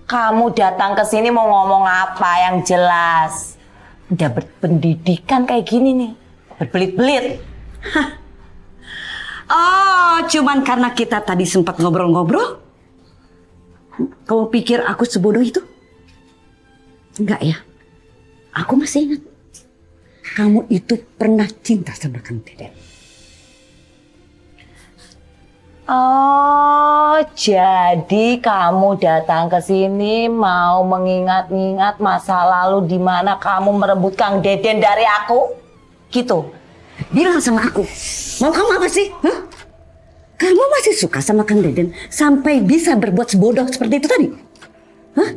Kamu datang ke sini mau ngomong apa yang jelas? Udah berpendidikan kayak gini nih, berbelit-belit. Oh, cuman karena kita tadi sempat ngobrol-ngobrol? Kamu pikir aku sebodoh itu? Enggak ya? Aku masih ingat. Kamu itu pernah cinta sama Kang Deden. Oh, jadi kamu datang ke sini mau mengingat-ingat masa lalu di mana kamu merebut Kang Deden dari aku? Gitu. Bilang sama aku, mau kamu apa sih? Hah? Kamu masih suka sama Kang Deden sampai bisa berbuat sebodoh seperti itu tadi? Hah?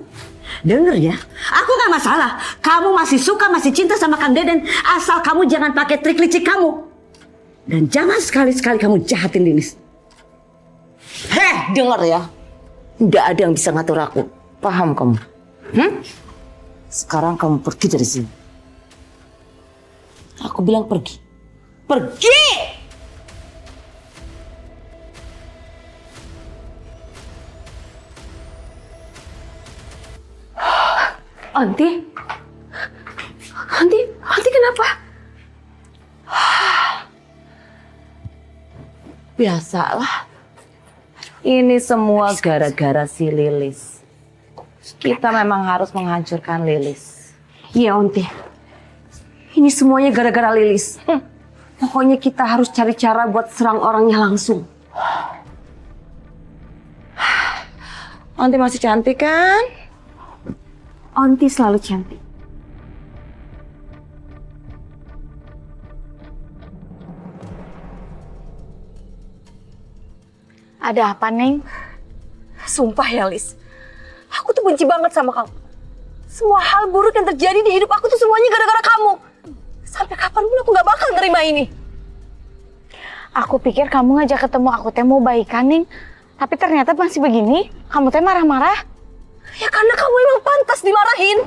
Dengar ya, aku gak masalah. Kamu masih suka, masih cinta sama Kang Deden, asal kamu jangan pakai trik licik kamu. Dan jangan sekali-sekali kamu jahatin Lilis. Dengar ya. Nggak ada yang bisa ngatur aku. Paham kamu? Sekarang kamu pergi dari sini. Aku bilang pergi. Pergi! Anti? Anti kenapa? Biasalah. Ini semua gara-gara si Lilis. Kita memang harus menghancurkan Lilis. Iya, Onti. Ini semuanya gara-gara Lilis. Pokoknya kita harus cari cara buat serang orangnya langsung. Onti masih cantik kan? Onti selalu cantik. Ada apa, Neng? Sumpah ya, Lis. Aku tuh benci banget sama kamu. Semua hal buruk yang terjadi di hidup aku tuh semuanya gara-gara kamu. Sampai kapanpun aku gak bakal nerima ini. Aku pikir kamu ngajak ketemu aku teh mau baikan, Neng. Tapi ternyata masih begini. Kamu teh marah-marah. Ya karena kamu emang pantas dimarahin.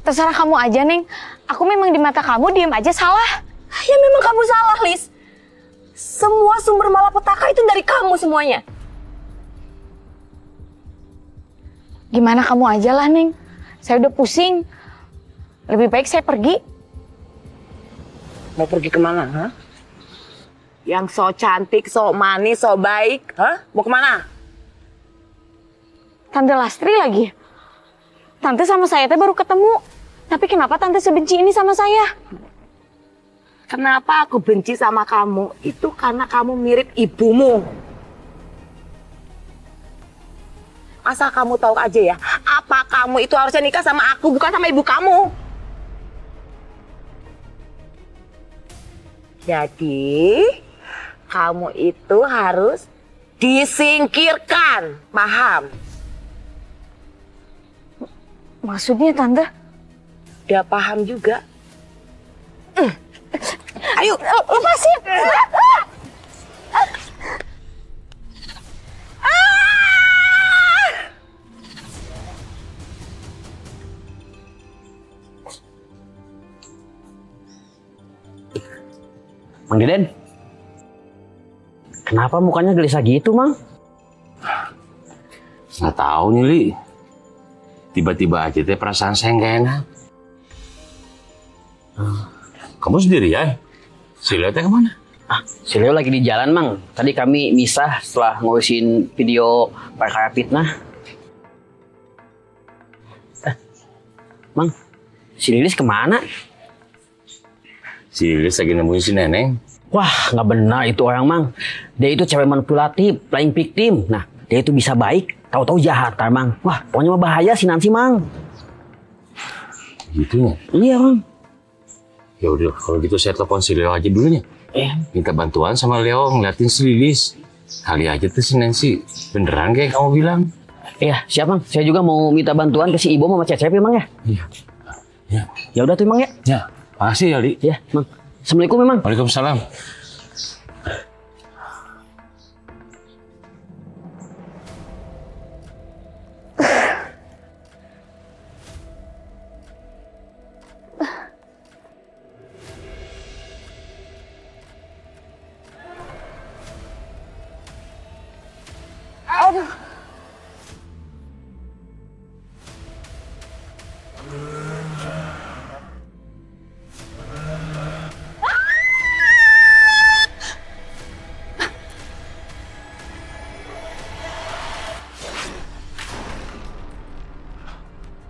Terserah kamu aja, Neng. Aku memang di mata kamu diem aja salah. Ya memang kamu salah, Lis. Semua sumber malapetaka itu dari kamu semuanya. Gimana kamu aja lah, Neng. Saya udah pusing. Lebih baik saya pergi. Mau pergi kemana, ha? Yang so cantik, so manis, so baik, ha? Mau kemana? Tante Lastri lagi. Tante sama saya teh baru ketemu. Tapi kenapa Tante sebenci ini sama saya? Kenapa aku benci sama kamu? Itu karena kamu mirip ibumu. Masa kamu tahu aja ya, apa kamu itu harusnya nikah sama aku, bukan sama ibu kamu. Jadi, kamu itu harus disingkirkan, paham? Maksudnya, Tante? Udah paham juga? Ayo, lepasin! Mang Deden, kenapa mukanya gelisah gitu, Mang? Nggak tahu nih, Li. Tiba-tiba aja teh perasaan saya nggak enak. Kamu sendirian? Si Leo teh kemana? Si Leo lagi di jalan, Mang. Tadi kami misah setelah ngurusin video perkara fitnah. Mang, si Lilis kemana? Si Lilis lagi nemuin si Neneng. Wah, nggak benar itu orang, Mang. Dia itu cewek manipulatif, playing victim. Nah, dia itu bisa baik, tahu-tahu jahat, Mang. Wah, pokoknya mah bahaya si Nancy, Mang. Gitu ya? Iya, Mang. Ya udah, kalau gitu saya telepon si Leo aja dulunya. Minta bantuan sama Leo ngeliatin si Lilis. Kali aja tuh si Nancy beneran kayak kamu bilang. Iya, siap, Mang. Saya juga mau minta bantuan ke si Ibu sama Cecep ya, Mang ya. Iya. Ya. Ya udah tuh, Mang ya. Ya, makasih ya, Li. Ya, Mang. Assalamualaikum, Mang. Waalaikumsalam.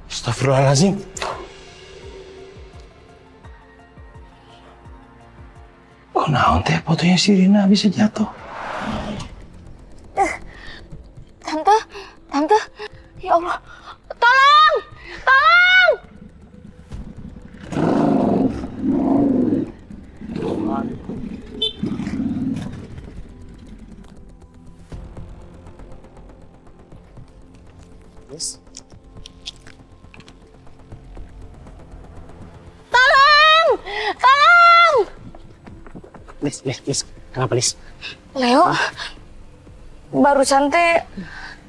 Astagfirullahaladzim. Kok naon teh fotonya si Rina bisa jatuh? Tante, tante, ya Allah, tolong, tolong. Lis, Tolong, tolong. Lis, kenapa Lis? Leo, barusan teh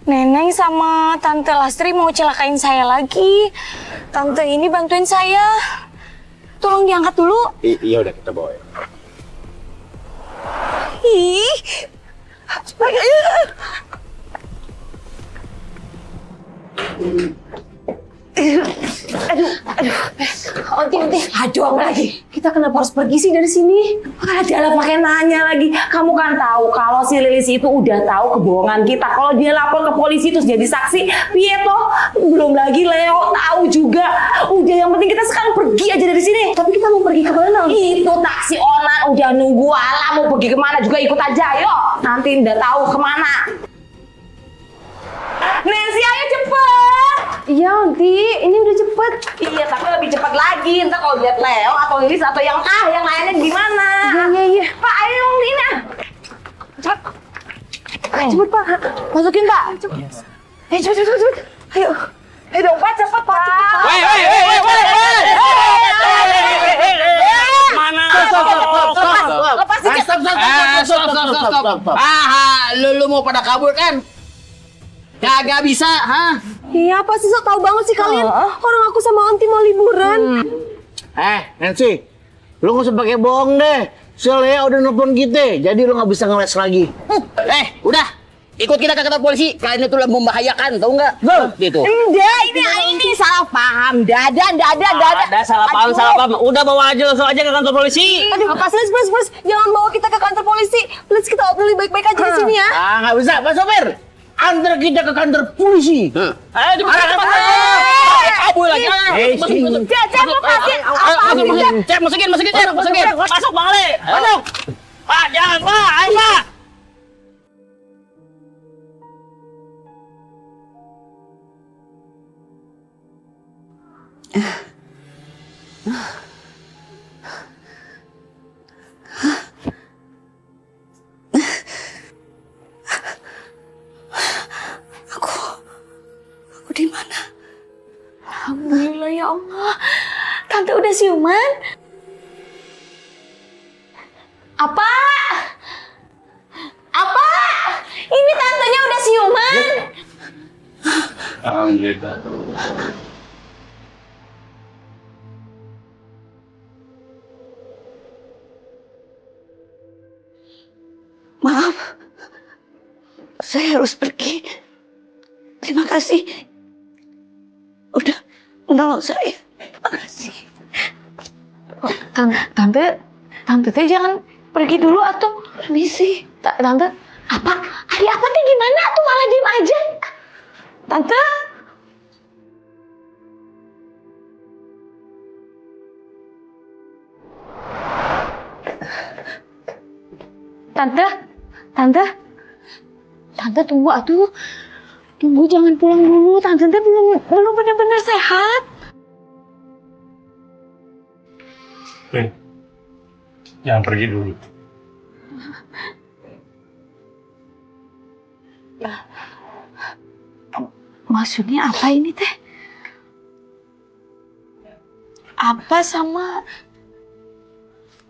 Neneng sama Tante Lastri mau celakain saya lagi. Tante ini bantuin saya. Tolong diangkat dulu. iya udah kita bawa ya. Ih. Onti. Aduh, apa lagi? Kita kenapa harus pergi sih dari sini? Adalah pakai nanya lagi. Kamu kan tahu kalau si Lilis itu udah tahu kebohongan kita. Kalau dia lapor ke polisi terus jadi saksi, piye toh? Belum lagi Leo tahu juga. Udah, yang penting kita sekarang pergi aja dari sini. Tapi kita mau pergi kemana? Itu taksi online udah nunggu. Alah, mau pergi kemana juga ikut aja. Ayo, nanti udah tahu kemana. Nancy, ayo cepet. Iya, Onti. Ini udah cepet. Iya, tapi lebih cepet lagi. Ntar kalau lihat Leo atau Lilis atau yang lainnya gimana? Iya. Pak, ayo ini. Cepet. Cepet, Pak. Masukin, Pak. Cepet. Cepet. Ayo. Ayo dong, Pak. Cepet, Pak. Woi. Mana? Lepas dikit. Stop. Lu mau pada kabur kan? Kagak bisa, ha? Iya, pasti sok tahu banget sih kalian. Orang aku sama Onti mau liburan. Nancy, lu nggak usah pakai bohong deh. Si Lea udah nelfon kita, jadi lu nggak bisa ngeles lagi. Udah. Ikut kita ke kantor polisi. Kalian itu membahayakan, tahu nggak? Gitu. Enggak, ini salah paham. Dada. Ada salah paham. Udah bawa aja langsung aja ke kantor polisi. Aduh, please. Jangan bawa kita ke kantor polisi. Please, kita obrolin baik-baik aja di sini ya. Nggak bisa, Pak Sopir. Antar kita ke kantor polisi. Ayo cepat. Kabur lagi. Cep, masukin. Masuk, Bang Ali. Masuk. Pak, jangan, Pak. Ayo, Pak. Aku di mana? Alhamdulillah ya Allah. Tante udah siuman? Apa? Ini tantenya udah siuman? Alhamdulillah. Maaf. Saya harus pergi. Terima kasih. Udah menolong saya. Terima kasih. Tante teh jangan pergi dulu atuh. Permisi. Tante, Ari apa teh gimana tuh malah diem aja? Tante. Tante tunggu atuh. Tunggu, jangan pulang dulu. Tante belum benar-benar sehat. Jangan pergi dulu. Maksudnya apa ini teh? Apa sama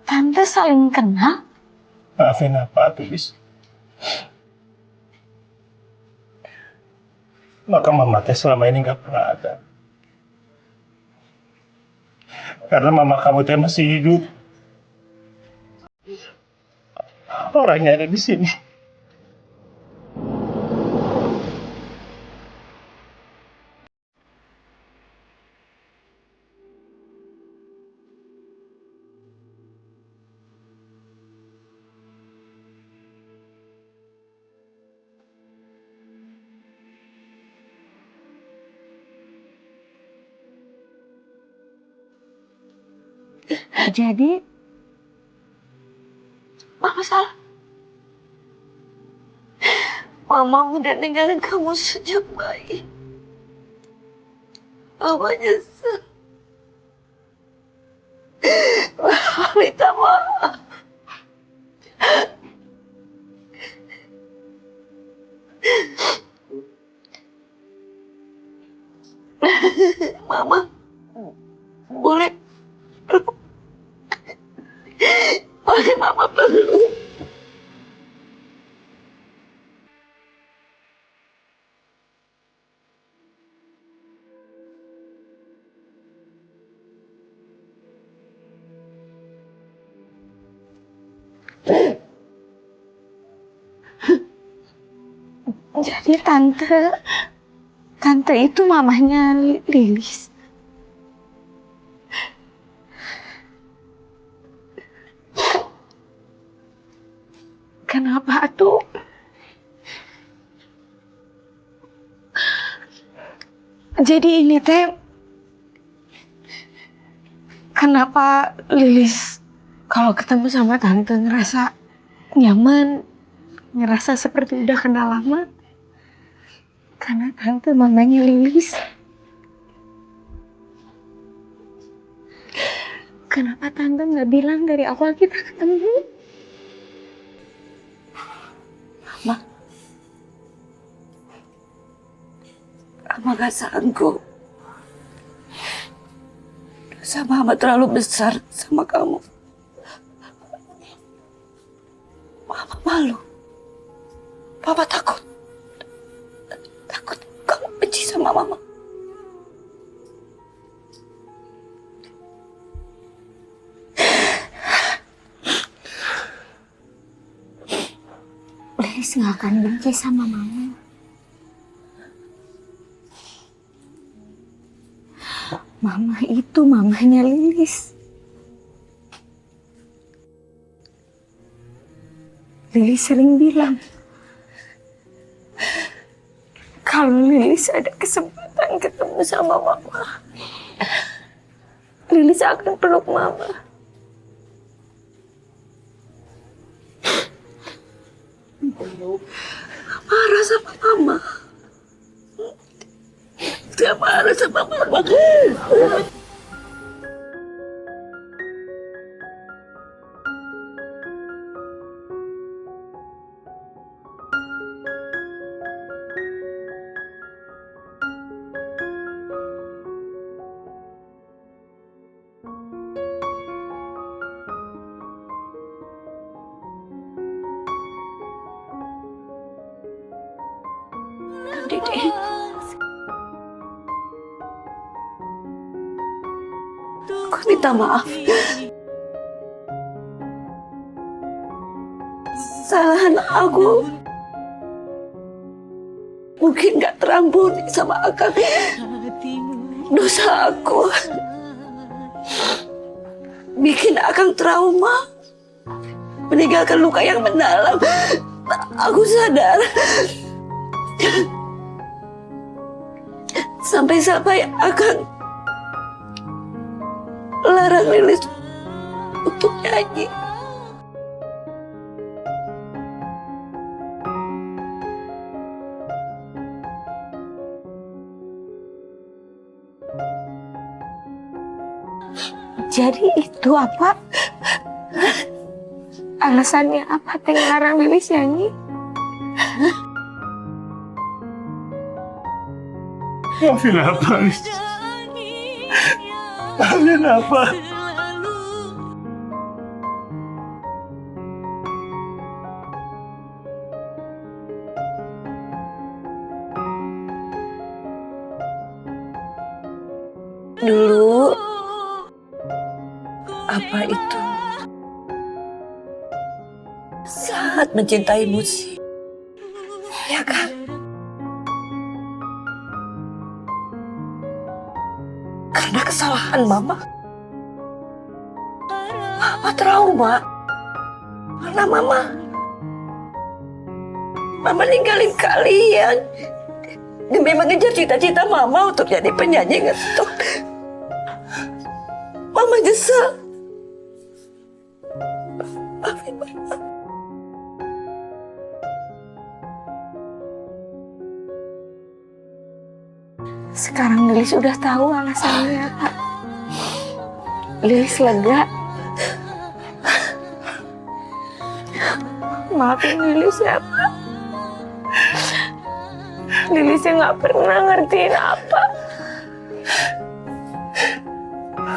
Tante saling kenal? Maafin apa tuh, Bis? Maka mama teh selama ini nggak pernah ada. Karena mama kamu teh masih hidup. Orangnya ada di sini. Jadi Mama salah. Mama udah ninggalin kamu sejak bayi. Mama nyesel. Mama minta maaf. Mama, boleh Mama peluk. Jadi tante itu mamahnya Lilis. Kenapa tuh? Jadi ini teh kenapa Lilis kalau ketemu sama tante ngerasa nyaman, ngerasa seperti udah kenal lama? Karena tante mamanya Lilis. Kenapa tante nggak bilang dari awal kita ketemu? Mama gak sanggup. Dosa Mama terlalu besar sama kamu. Mama malu. Papa takut. Takut kamu benci sama Mama. Lilis nggak akan benci sama Mama. Mama itu mamanya Lilis. Lilis sering bilang, kalau Lilis ada kesempatan ketemu sama Mama, Lilis akan peluk Mama. Marah sama Mama. Gak marah sama Mama. Dede. Aku minta maaf. Kesalahan aku mungkin gak terampuni sama Akang. Dosa aku bikin Akang trauma, meninggalkan luka yang mendalam. Aku sadar. Sampai-sampai Akang larang Lilis untuk nyanyi. Jadi itu apa? Alasannya apa teh ngelarang Lilis nyanyi? Maafin apa, Lis? Maafin apa? Dulu apa itu sangat mencintai musik, ya kan? Karena kesalahan Mama trauma. Karena Mama ninggalin kalian demi mengejar cita-cita Mama untuk jadi penyanyi ngetop. Mama nyesel. Maafin Mama. Sekarang Lilis udah tahu alasannya, Pak. Lilis lega. Maafin Lilis ya, Pak. Lilis yang nggak pernah ngertiin apa.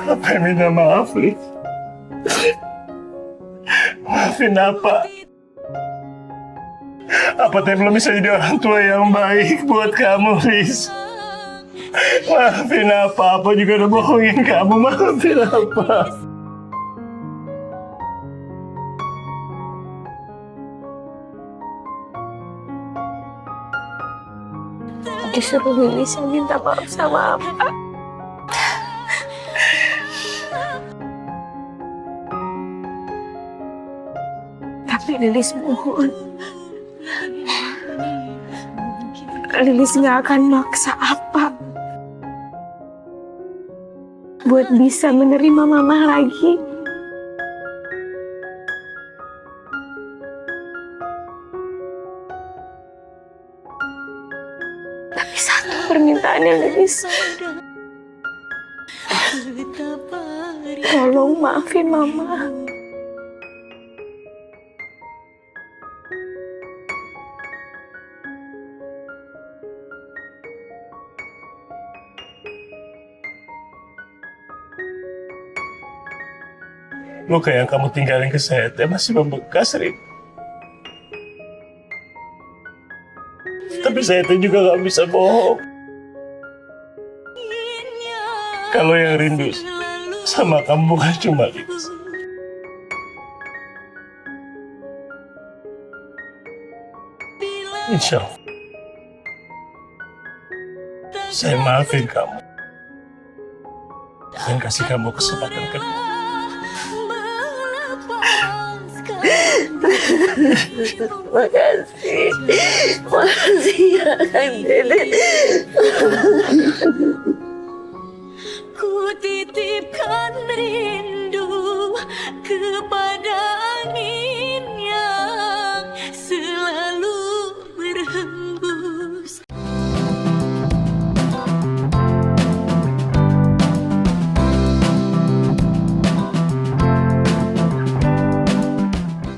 Apa yang minta maaf, Lis? Maafin apa? Apa teh belum bisa jadi orang tua yang baik buat kamu, Lis? Maafin apa? Apa juga udah bohongin kamu. Maafin apa? Disuruh Lilis yang minta maaf sama apa? Tapi Lilis mohon. Lilis nggak akan maksa apa buat bisa menerima mama lagi. Tapi satu permintaan yang Lilis, tolong maafin mama. Luka yang kamu tinggalin ke saya teh masih membekas, Rin. Tapi saya teh juga gak bisa bohong. Kalau yang rindu sama kamu bukan cuma Lilis. Insya Allah saya maafin kamu dan kasih kamu kesempatan kedua. Makasih ya Kang Dede. Ku titipkan rindu kepada